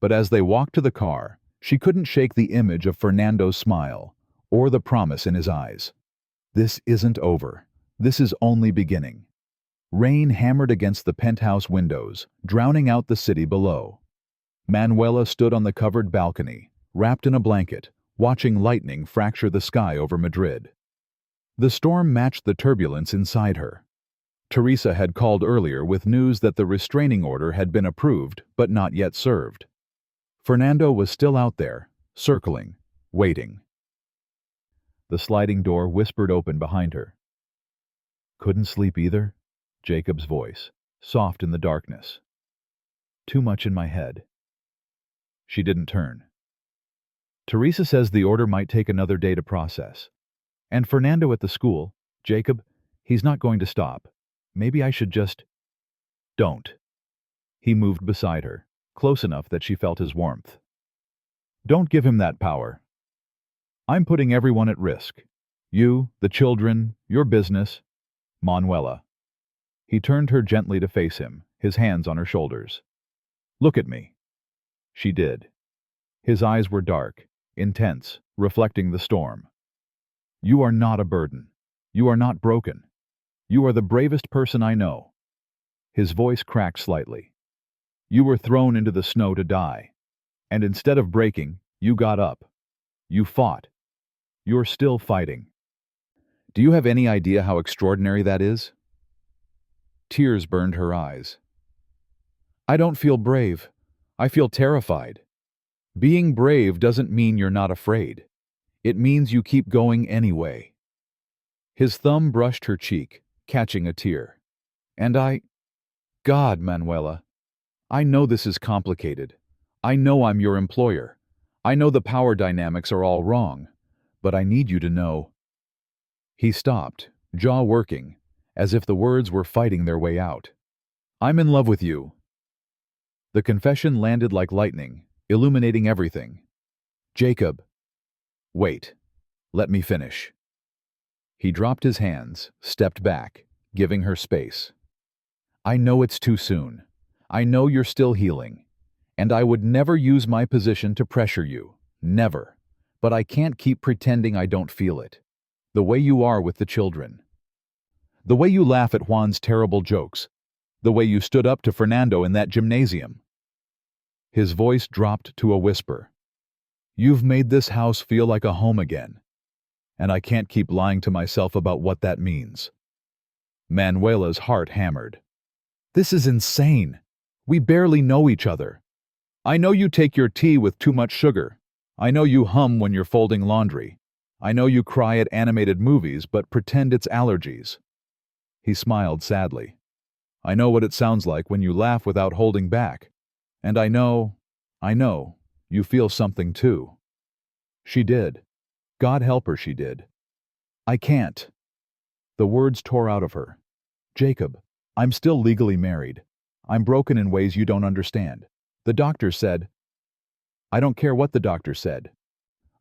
But as they walked to the car, she couldn't shake the image of Fernando's smile, or the promise in his eyes. This isn't over. This is only beginning. Rain hammered against the penthouse windows, drowning out the city below. Manuela stood on the covered balcony, wrapped in a blanket, watching lightning fracture the sky over Madrid. The storm matched the turbulence inside her. Teresa had called earlier with news that the restraining order had been approved but not yet served. Fernando was still out there, circling, waiting. The sliding door whispered open behind her. Couldn't sleep either? Jacob's voice, soft in the darkness. Too much in my head. She didn't turn. Teresa says the order might take another day to process. And Fernando at the school, Jacob, he's not going to stop. Maybe I should just... Don't. He moved beside her, close enough that she felt his warmth. Don't give him that power. I'm putting everyone at risk. You, the children, your business. Manuela. He turned her gently to face him, his hands on her shoulders. Look at me. She did. His eyes were dark, intense, reflecting the storm. You are not a burden. You are not broken. You are the bravest person I know. His voice cracked slightly. You were thrown into the snow to die. And instead of breaking, you got up. You fought. You're still fighting. Do you have any idea how extraordinary that is? Tears burned her eyes. I don't feel brave. I feel terrified. Being brave doesn't mean you're not afraid. It means you keep going anyway. His thumb brushed her cheek, catching a tear. And God, Manuela, I know this is complicated. I know I'm your employer. I know the power dynamics are all wrong. But I need you to know. He stopped, jaw working, as if the words were fighting their way out. I'm in love with you. The confession landed like lightning, illuminating everything. Jacob. Wait. Let me finish. He dropped his hands, stepped back, giving her space. I know it's too soon. I know you're still healing. And I would never use my position to pressure you. Never. But I can't keep pretending I don't feel it. The way you are with the children. The way you laugh at Juan's terrible jokes. The way you stood up to Fernando in that gymnasium. His voice dropped to a whisper. You've made this house feel like a home again. And I can't keep lying to myself about what that means. Manuela's heart hammered. This is insane. We barely know each other. I know you take your tea with too much sugar. I know you hum when you're folding laundry. I know you cry at animated movies but pretend it's allergies. He smiled sadly. I know what it sounds like when you laugh without holding back. And I know, you feel something too. She did. God help her, she did. I can't. The words tore out of her. Jacob, I'm still legally married. I'm broken in ways you don't understand. The doctor said, I don't care what the doctor said.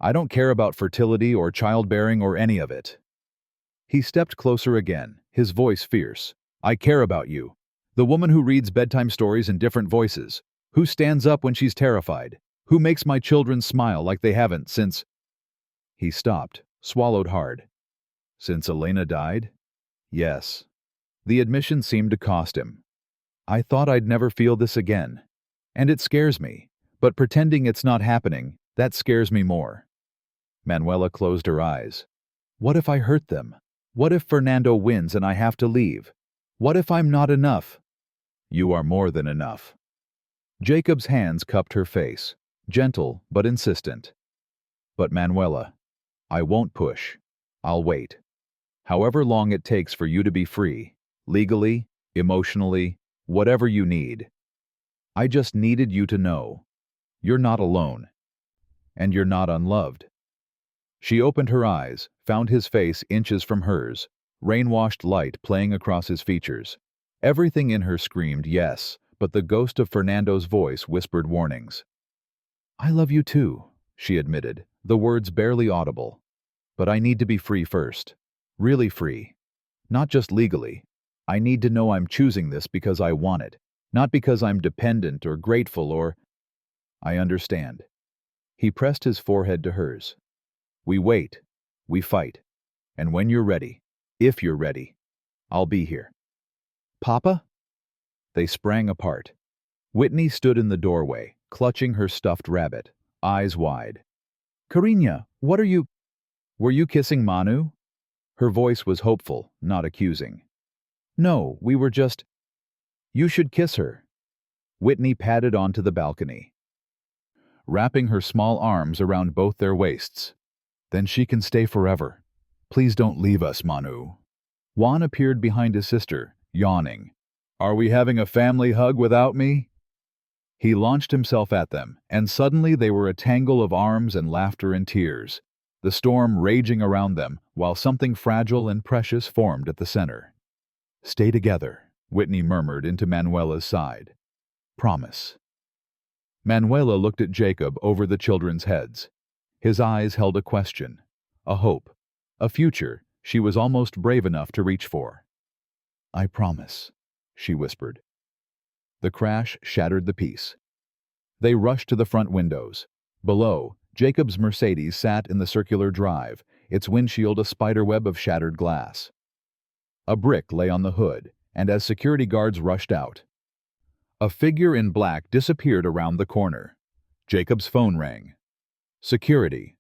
I don't care about fertility or childbearing or any of it. He stepped closer again, his voice fierce. I care about you. The woman who reads bedtime stories in different voices, who stands up when she's terrified, who makes my children smile like they haven't since... He stopped, swallowed hard. Since Elena died? Yes. The admission seemed to cost him. I thought I'd never feel this again. And it scares me. But pretending it's not happening, that scares me more. Manuela closed her eyes. What if I hurt them? What if Fernando wins and I have to leave? What if I'm not enough? You are more than enough. Jacob's hands cupped her face, gentle but insistent. But Manuela, I won't push. I'll wait. However long it takes for you to be free, legally, emotionally, whatever you need. I just needed you to know. You're not alone. And you're not unloved. She opened her eyes, found his face inches from hers, rain-washed light playing across his features. Everything in her screamed yes, but the ghost of Fernando's voice whispered warnings. I love you too, she admitted, the words barely audible. But I need to be free first. Really free. Not just legally. I need to know I'm choosing this because I want it, not because I'm dependent or grateful or... I understand. He pressed his forehead to hers. We wait. We fight. And when you're ready, if you're ready, I'll be here. Papa? They sprang apart. Whitney stood in the doorway, clutching her stuffed rabbit, eyes wide. Carina, what are you... Were you kissing Manu? Her voice was hopeful, not accusing. No, we were just... You should kiss her. Whitney padded onto the balcony, wrapping her small arms around both their waists. Then she can stay forever. Please don't leave us, Manu. Juan appeared behind his sister, yawning. Are we having a family hug without me? He launched himself at them, and suddenly they were a tangle of arms and laughter and tears, the storm raging around them while something fragile and precious formed at the center. Stay together, Whitney murmured into Manuela's side. Promise. Manuela looked at Jacob over the children's heads. His eyes held a question, a hope, a future she was almost brave enough to reach for. I promise, she whispered. The crash shattered the peace. They rushed to the front windows. Below, Jacob's Mercedes sat in the circular drive, its windshield a spiderweb of shattered glass. A brick lay on the hood, and as security guards rushed out, a figure in black disappeared around the corner. Jacob's phone rang. Security.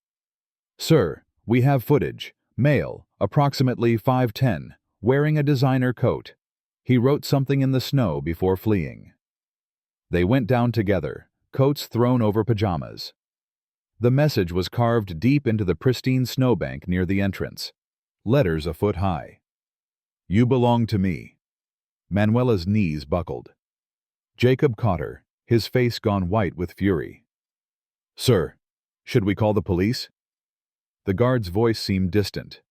Sir, we have footage. Male, approximately 5'10", wearing a designer coat. He wrote something in the snow before fleeing. They went down together, coats thrown over pajamas. The message was carved deep into the pristine snowbank near the entrance. Letters a foot high. You belong to me. Manuela's knees buckled. Jacob caught her, his face gone white with fury. Sir, should we call the police? The guard's voice seemed distant,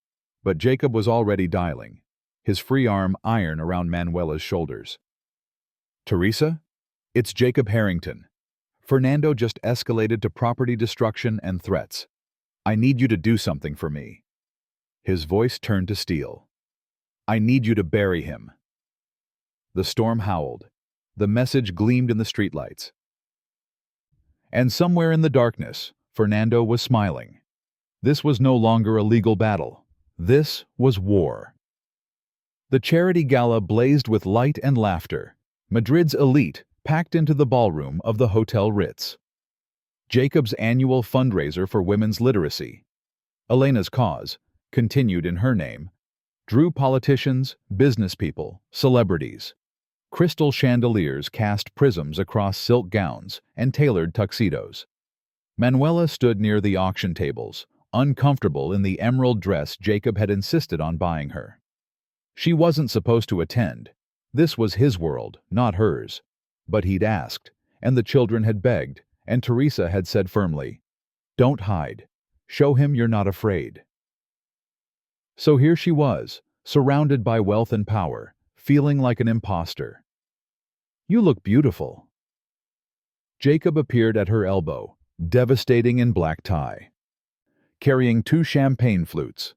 but Jacob was already dialing, his free arm iron around Manuela's shoulders. Teresa? It's Jacob Harrington. Fernando just escalated to property destruction and threats. I need you to do something for me. His voice turned to steel. I need you to bury him. The storm howled. The message gleamed in the streetlights. And somewhere in the darkness, Fernando was smiling. This was no longer a legal battle. This was war. The charity gala blazed with light and laughter. Madrid's elite packed into the ballroom of the Hotel Ritz. Jacob's annual fundraiser for women's literacy. Elena's cause, continued in her name, drew politicians, business people, celebrities. Crystal chandeliers cast prisms across silk gowns and tailored tuxedos. Manuela stood near the auction tables, uncomfortable in the emerald dress Jacob had insisted on buying her. She wasn't supposed to attend. This was his world, not hers. But he'd asked, and the children had begged, and Teresa had said firmly, "Don't hide. Show him you're not afraid." So here she was, surrounded by wealth and power, feeling like an imposter. "You look beautiful." Jacob appeared at her elbow, devastating in black tie, carrying 2 champagne flutes.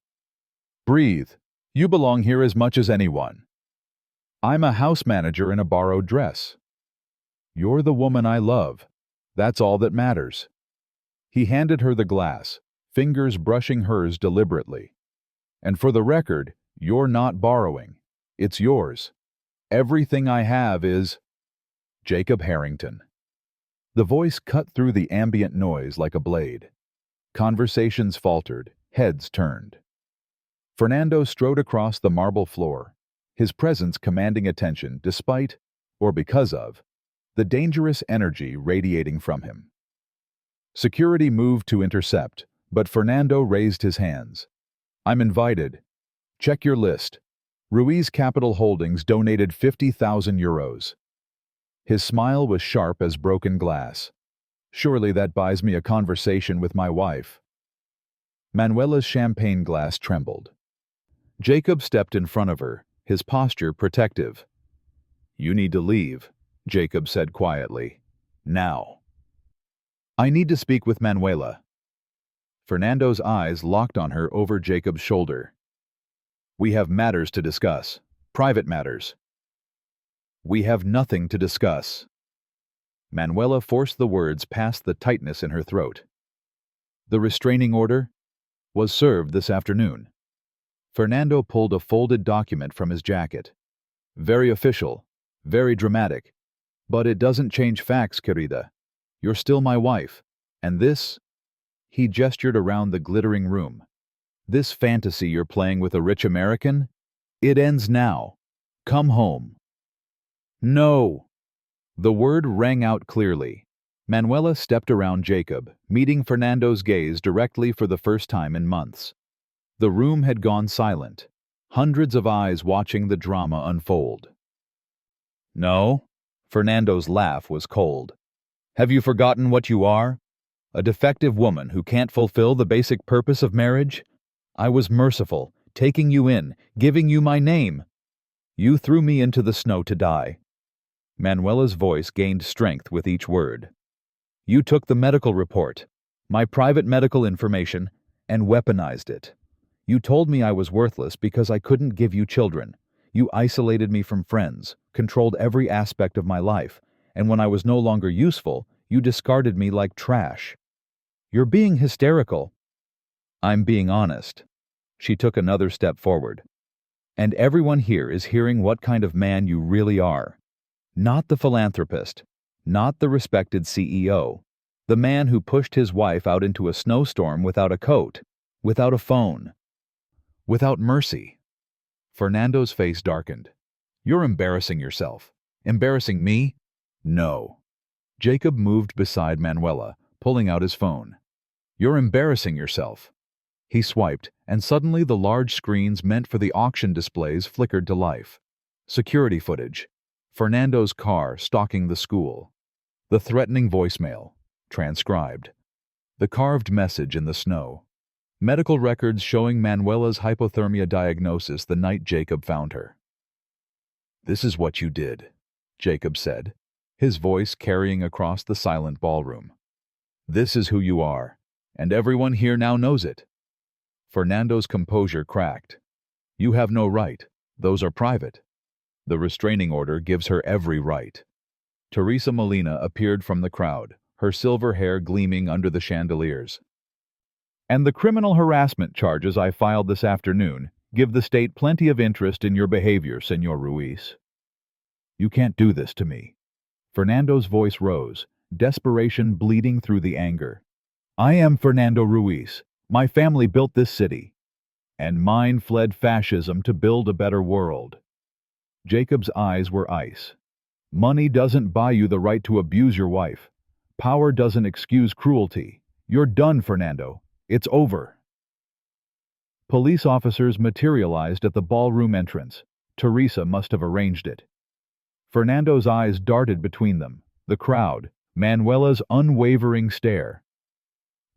"Breathe. You belong here as much as anyone. I'm a house manager in a borrowed dress. You're the woman I love. That's all that matters." He handed her the glass, fingers brushing hers deliberately. "And for the record, you're not borrowing. It's yours. Everything I have is Jacob Harrington." The voice cut through the ambient noise like a blade. Conversations faltered, heads turned. Fernando strode across the marble floor, his presence commanding attention despite, or because of, the dangerous energy radiating from him. Security moved to intercept, but Fernando raised his hands. "I'm invited. Check your list. Ruiz Capital Holdings donated 50,000 euros. His smile was sharp as broken glass. "Surely that buys me a conversation with my wife." Manuela's champagne glass trembled. Jacob stepped in front of her, his posture protective. "You need to leave," Jacob said quietly. "Now." "I need to speak with Manuela." Fernando's eyes locked on her over Jacob's shoulder. "We have matters to discuss. Private matters." "We have nothing to discuss." Manuela forced the words past the tightness in her throat. "The restraining order was served this afternoon." Fernando pulled a folded document from his jacket. "Very official, very dramatic. But it doesn't change facts, querida. You're still my wife. And this," he gestured around the glittering room, "this fantasy you're playing with a rich American, it ends now. Come home." "No!" The word rang out clearly. Manuela stepped around Jacob, meeting Fernando's gaze directly for the first time in months. The room had gone silent, hundreds of eyes watching the drama unfold. "No?" Fernando's laugh was cold. "Have you forgotten what you are? A defective woman who can't fulfill the basic purpose of marriage? I was merciful, taking you in, giving you my name. You threw me into the snow to die." Manuela's voice gained strength with each word. "You took the medical report, my private medical information, and weaponized it. You told me I was worthless because I couldn't give you children. You isolated me from friends, controlled every aspect of my life, and when I was no longer useful, you discarded me like trash. You're being hysterical." "I'm being honest." She took another step forward. "And everyone here is hearing what kind of man you really are. Not the philanthropist, not the respected CEO, the man who pushed his wife out into a snowstorm without a coat, without a phone, without mercy." Fernando's face darkened. "You're embarrassing yourself. Embarrassing me? No." Jacob moved beside Manuela, pulling out his phone. "You're embarrassing yourself." He swiped, and suddenly the large screens meant for the auction displays flickered to life. Security footage. Fernando's car stalking the school. The threatening voicemail, transcribed. The carved message in the snow. Medical records showing Manuela's hypothermia diagnosis the night Jacob found her. "This is what you did," Jacob said, his voice carrying across the silent ballroom. "This is who you are, and everyone here now knows it." Fernando's composure cracked. "You have no right. Those are private. The restraining order gives her every right." Teresa Molina appeared from the crowd, her silver hair gleaming under the chandeliers. "And the criminal harassment charges I filed this afternoon give the state plenty of interest in your behavior, Señor Ruiz." "You can't do this to me." Fernando's voice rose, desperation bleeding through the anger. "I am Fernando Ruiz. My family built this city. And mine fled fascism to build a better world." Jacob's eyes were ice, Money doesn't buy you the right to abuse your wife. Power doesn't excuse cruelty. You're done, Fernando. It's over. Police officers materialized at the ballroom entrance. Teresa must have arranged it. Fernando's eyes darted between them, the crowd, Manuela's unwavering stare.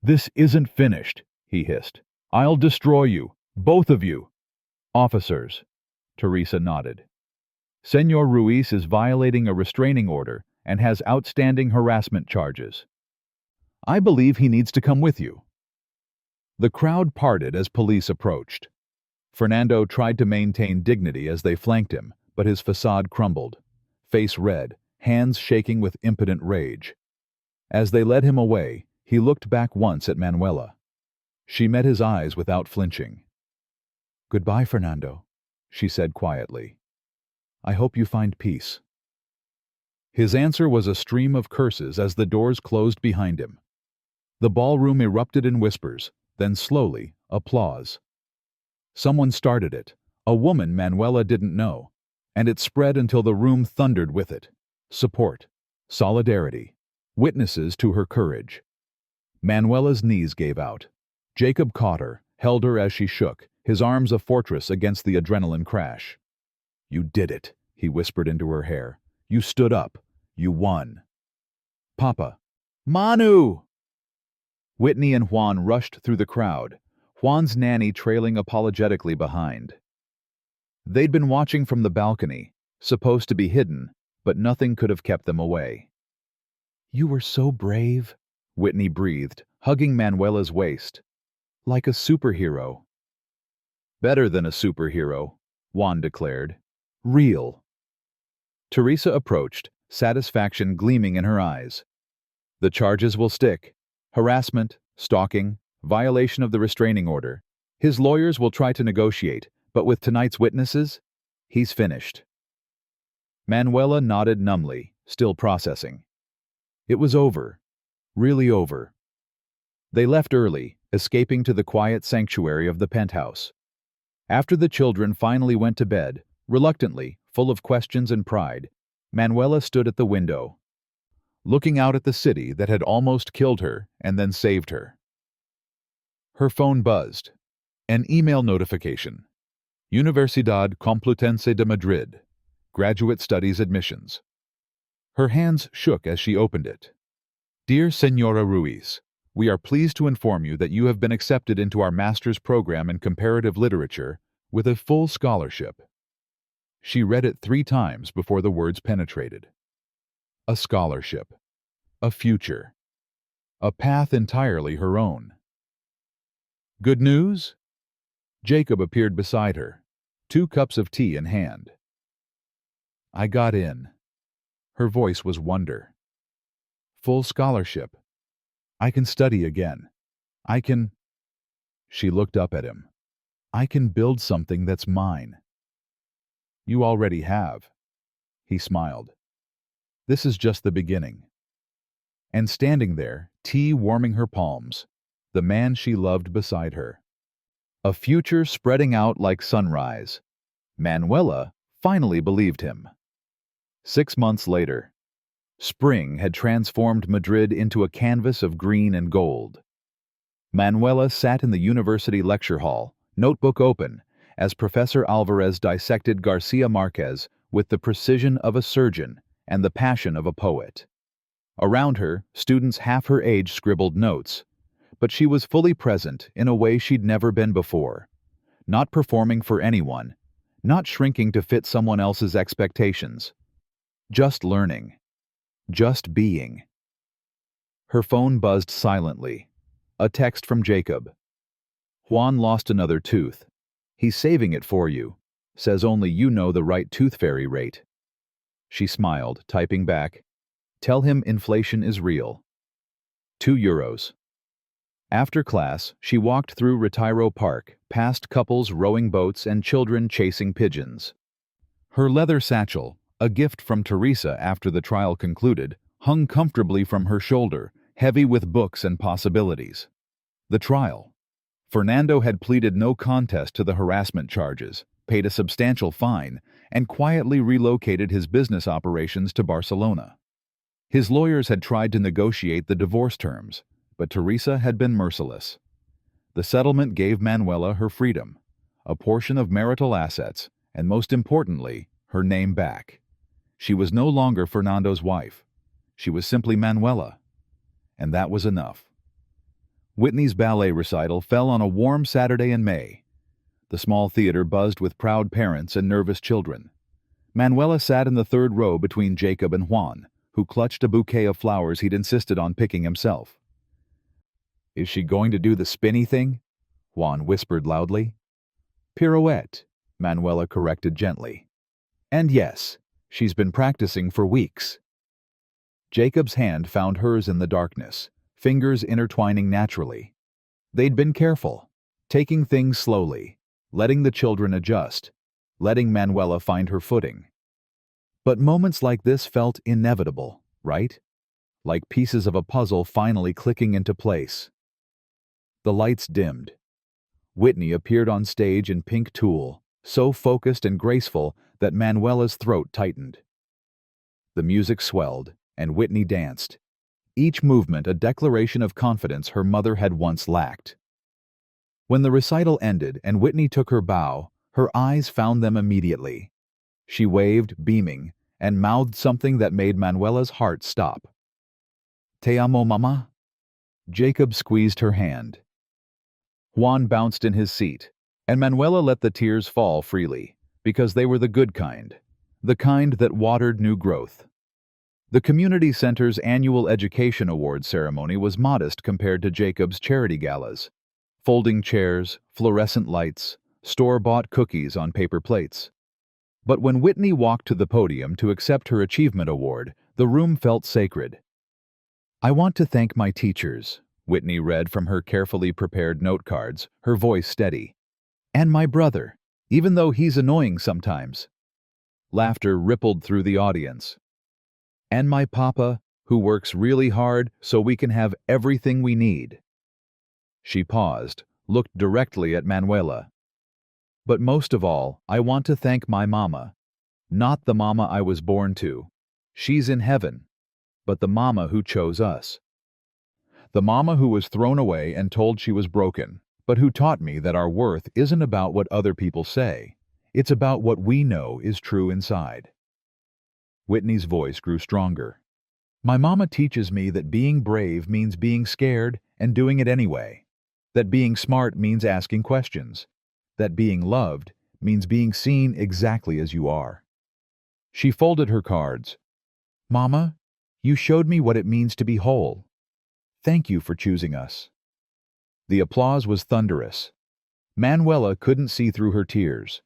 "This isn't finished," he hissed. "I'll destroy you, both of you." "Officers," Teresa nodded. "Señor Ruiz is violating a restraining order and has outstanding harassment charges. I believe he needs to come with you." The crowd parted as police approached. Fernando tried to maintain dignity as they flanked him, but his facade crumbled. Face red, hands shaking with impotent rage. As they led him away, he looked back once at Manuela. She met his eyes without flinching. "Goodbye, Fernando," she said quietly. "I hope you find peace." His answer was a stream of curses as the doors closed behind him. The ballroom erupted in whispers, then slowly, applause. Someone started it, a woman Manuela didn't know, and it spread until the room thundered with it. Support, solidarity, witnesses to her courage. Manuela's knees gave out. Jacob caught her, held her as she shook, his arms a fortress against the adrenaline crash. "You did it," he whispered into her hair. "You stood up. You won." "Papa." "Manu!" Whitney and Juan rushed through the crowd, Juan's nanny trailing apologetically behind. They'd been watching from the balcony, supposed to be hidden, but nothing could have kept them away. "You were so brave," Whitney breathed, hugging Manuela's waist. "Like a superhero." "Better than a superhero," Juan declared. "Real." Teresa approached, satisfaction gleaming in her eyes. "The charges will stick. Harassment, stalking, violation of the restraining order. His lawyers will try to negotiate, but with tonight's witnesses, he's finished." Manuela nodded numbly, still processing. It was over. Really over. They left early, escaping to the quiet sanctuary of the penthouse. After the children finally went to bed, reluctantly, full of questions and pride, Manuela stood at the window, looking out at the city that had almost killed her and then saved her. Her phone buzzed. An email notification. Universidad Complutense de Madrid. Graduate Studies Admissions. Her hands shook as she opened it. "Dear Señora Ruiz, we are pleased to inform you that you have been accepted into our master's program in comparative literature with a full scholarship." She read it 3 times before the words penetrated. A scholarship. A future. A path entirely her own. "Good news?" Jacob appeared beside her, 2 cups of tea in hand. "I got in." Her voice was wonder. "Full scholarship. I can study again. I can—" She looked up at him. "I can build something that's mine." "You already have." He smiled. "This is just the beginning." And standing there, tea warming her palms, the man she loved beside her. A future spreading out like sunrise. Manuela finally believed him. 6 months later. Spring had transformed Madrid into a canvas of green and gold. Manuela sat in the university lecture hall, notebook open, as Professor Alvarez dissected Garcia Marquez with the precision of a surgeon and the passion of a poet. Around her, students half her age scribbled notes, but she was fully present in a way she'd never been before, not performing for anyone, not shrinking to fit someone else's expectations. Just learning. Just being. Her phone buzzed silently. A text from Jacob. "Juan lost another tooth. He's saving it for you. Says only you know the right tooth fairy rate." She smiled, typing back, "Tell him inflation is real." €2. After class, she walked through Retiro Park, past couples rowing boats and children chasing pigeons. Her leather satchel, a gift from Teresa after the trial concluded, hung comfortably from her shoulder, heavy with books and possibilities. The trial. Fernando had pleaded no contest to the harassment charges, paid a substantial fine, and quietly relocated his business operations to Barcelona. His lawyers had tried to negotiate the divorce terms, but Teresa had been merciless. The settlement gave Manuela her freedom, a portion of marital assets, and most importantly, her name back. She was no longer Fernando's wife. She was simply Manuela. And that was enough. Whitney's ballet recital fell on a warm Saturday in May. The small theater buzzed with proud parents and nervous children. Manuela sat in the third row between Jacob and Juan, who clutched a bouquet of flowers he'd insisted on picking himself. "Is she going to do the spinny thing?" Juan whispered loudly. "Pirouette," Manuela corrected gently. "And yes, she's been practicing for weeks." Jacob's hand found hers in the darkness, fingers intertwining naturally. They'd been careful, taking things slowly, letting the children adjust, letting Manuela find her footing. But moments like this felt inevitable, right? Like pieces of a puzzle finally clicking into place. The lights dimmed. Whitney appeared on stage in pink tulle, so focused and graceful that Manuela's throat tightened. The music swelled, and Whitney danced, each movement a declaration of confidence her mother had once lacked. When the recital ended and Whitney took her bow, her eyes found them immediately. She waved, beaming, and mouthed something that made Manuela's heart stop. "Te amo, mama?" Jacob squeezed her hand. Juan bounced in his seat, and Manuela let the tears fall freely, because they were the good kind, the kind that watered new growth. The community center's annual education awards ceremony was modest compared to Jacob's charity galas. Folding chairs, fluorescent lights, store-bought cookies on paper plates. But when Whitney walked to the podium to accept her achievement award, the room felt sacred. "I want to thank my teachers," Whitney read from her carefully prepared note cards, her voice steady. "And my brother, even though he's annoying sometimes." Laughter rippled through the audience. "And my papa, who works really hard so we can have everything we need." She paused, looked directly at Manuela. "But most of all, I want to thank my mama. Not the mama I was born to. She's in heaven. But the mama who chose us. The mama who was thrown away and told she was broken, but who taught me that our worth isn't about what other people say. It's about what we know is true inside." Whitney's voice grew stronger. "My mama teaches me that being brave means being scared and doing it anyway. That being smart means asking questions. That being loved means being seen exactly as you are." She folded her cards. "Mama, you showed me what it means to be whole. Thank you for choosing us." The applause was thunderous. Manuela couldn't see through her tears.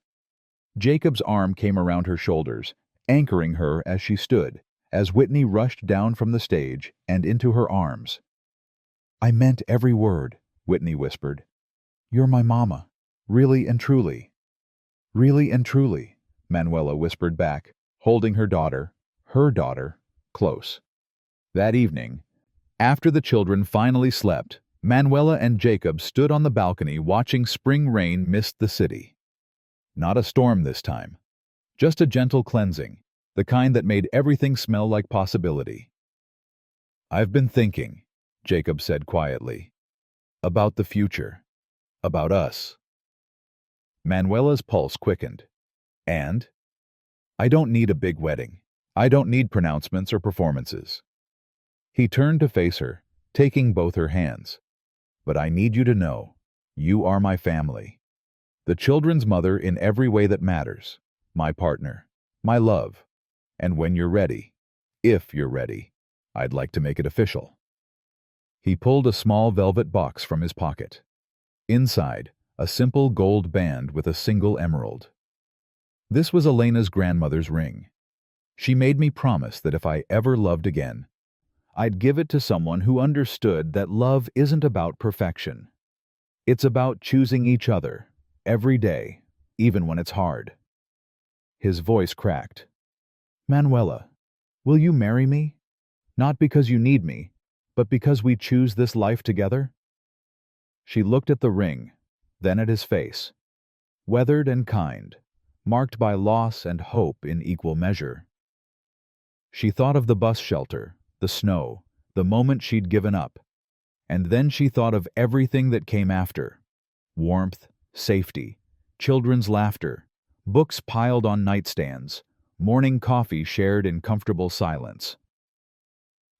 Jacob's arm came around her shoulders, anchoring her as she stood, as Whitney rushed down from the stage and into her arms. "I meant every word," Whitney whispered. "You're my mama, really and truly." "Really and truly," Manuela whispered back, holding her daughter, close. That evening, after the children finally slept, Manuela and Jacob stood on the balcony watching spring rain mist the city. Not a storm this time, just a gentle cleansing, the kind that made everything smell like possibility. "I've been thinking," Jacob said quietly, "about the future, about us." Manuela's pulse quickened. "And? I don't need a big wedding. I don't need pronouncements or performances." He turned to face her, taking both her hands. "But I need you to know, you are my family. The children's mother in every way that matters, my partner, my love. And when you're ready, if you're ready, I'd like to make it official." He pulled a small velvet box from his pocket. Inside, a simple gold band with a single emerald. This was Elena's grandmother's ring. She made me promise that if I ever loved again, I'd give it to someone who understood that love isn't about perfection. It's about choosing each other, every day, even when it's hard. His voice cracked. "Manuela, will you marry me? Not because you need me, but because we choose this life together?" She looked at the ring, then at his face. Weathered and kind, marked by loss and hope in equal measure. She thought of the bus shelter, the snow, the moment she'd given up, and then she thought of everything that came after: warmth, safety, children's laughter, books piled on nightstands, morning coffee shared in comfortable silence.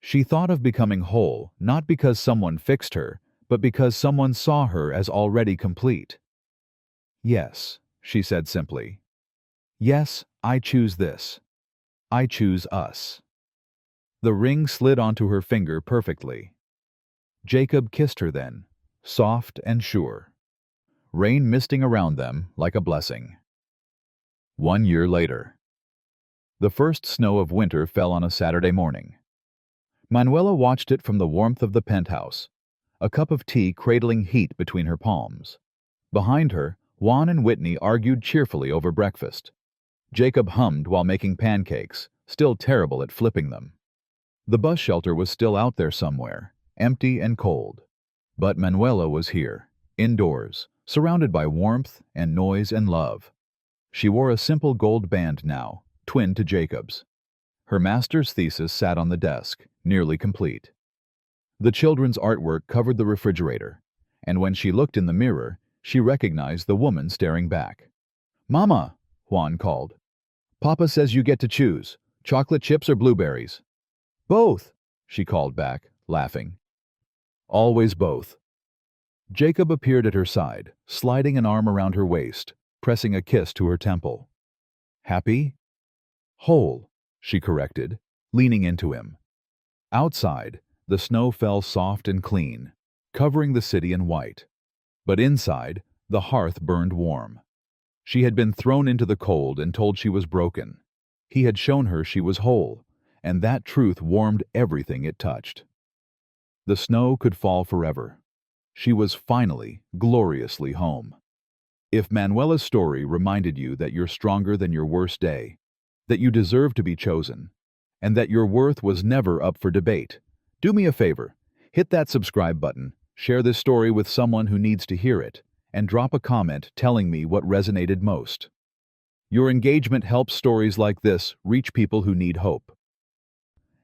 She thought of becoming whole, not because someone fixed her, but because someone saw her as already complete. "Yes," she said simply. "Yes, I choose this. I choose us." The ring slid onto her finger perfectly. Jacob kissed her then, soft and sure. Rain misting around them like a blessing. 1 year later. The first snow of winter fell on a Saturday morning. Manuela watched it from the warmth of the penthouse, a cup of tea cradling heat between her palms. Behind her, Juan and Whitney argued cheerfully over breakfast. Jacob hummed while making pancakes, still terrible at flipping them. The bus shelter was still out there somewhere, empty and cold. But Manuela was here, indoors, surrounded by warmth and noise and love. She wore a simple gold band now, twin to Jacob's. Her master's thesis sat on the desk, nearly complete. The children's artwork covered the refrigerator, and when she looked in the mirror, she recognized the woman staring back. "Mama," Juan called. "Papa says you get to choose, chocolate chips or blueberries." "Both," she called back, laughing. "Always both." Jacob appeared at her side, sliding an arm around her waist, pressing a kiss to her temple. "Happy?" "Whole," she corrected, leaning into him. Outside, the snow fell soft and clean, covering the city in white. But inside, the hearth burned warm. She had been thrown into the cold and told she was broken. He had shown her she was whole, and that truth warmed everything it touched. The snow could fall forever. She was finally, gloriously home. If Manuela's story reminded you that you're stronger than your worst day, that you deserve to be chosen, and that your worth was never up for debate, do me a favor, hit that subscribe button, share this story with someone who needs to hear it, and drop a comment telling me what resonated most. Your engagement helps stories like this reach people who need hope.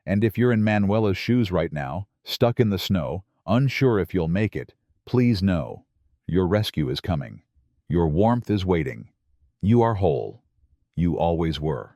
And if you're in Manuela's shoes right now, stuck in the snow, unsure if you'll make it, please know, your rescue is coming. Your warmth is waiting. You are whole. You always were.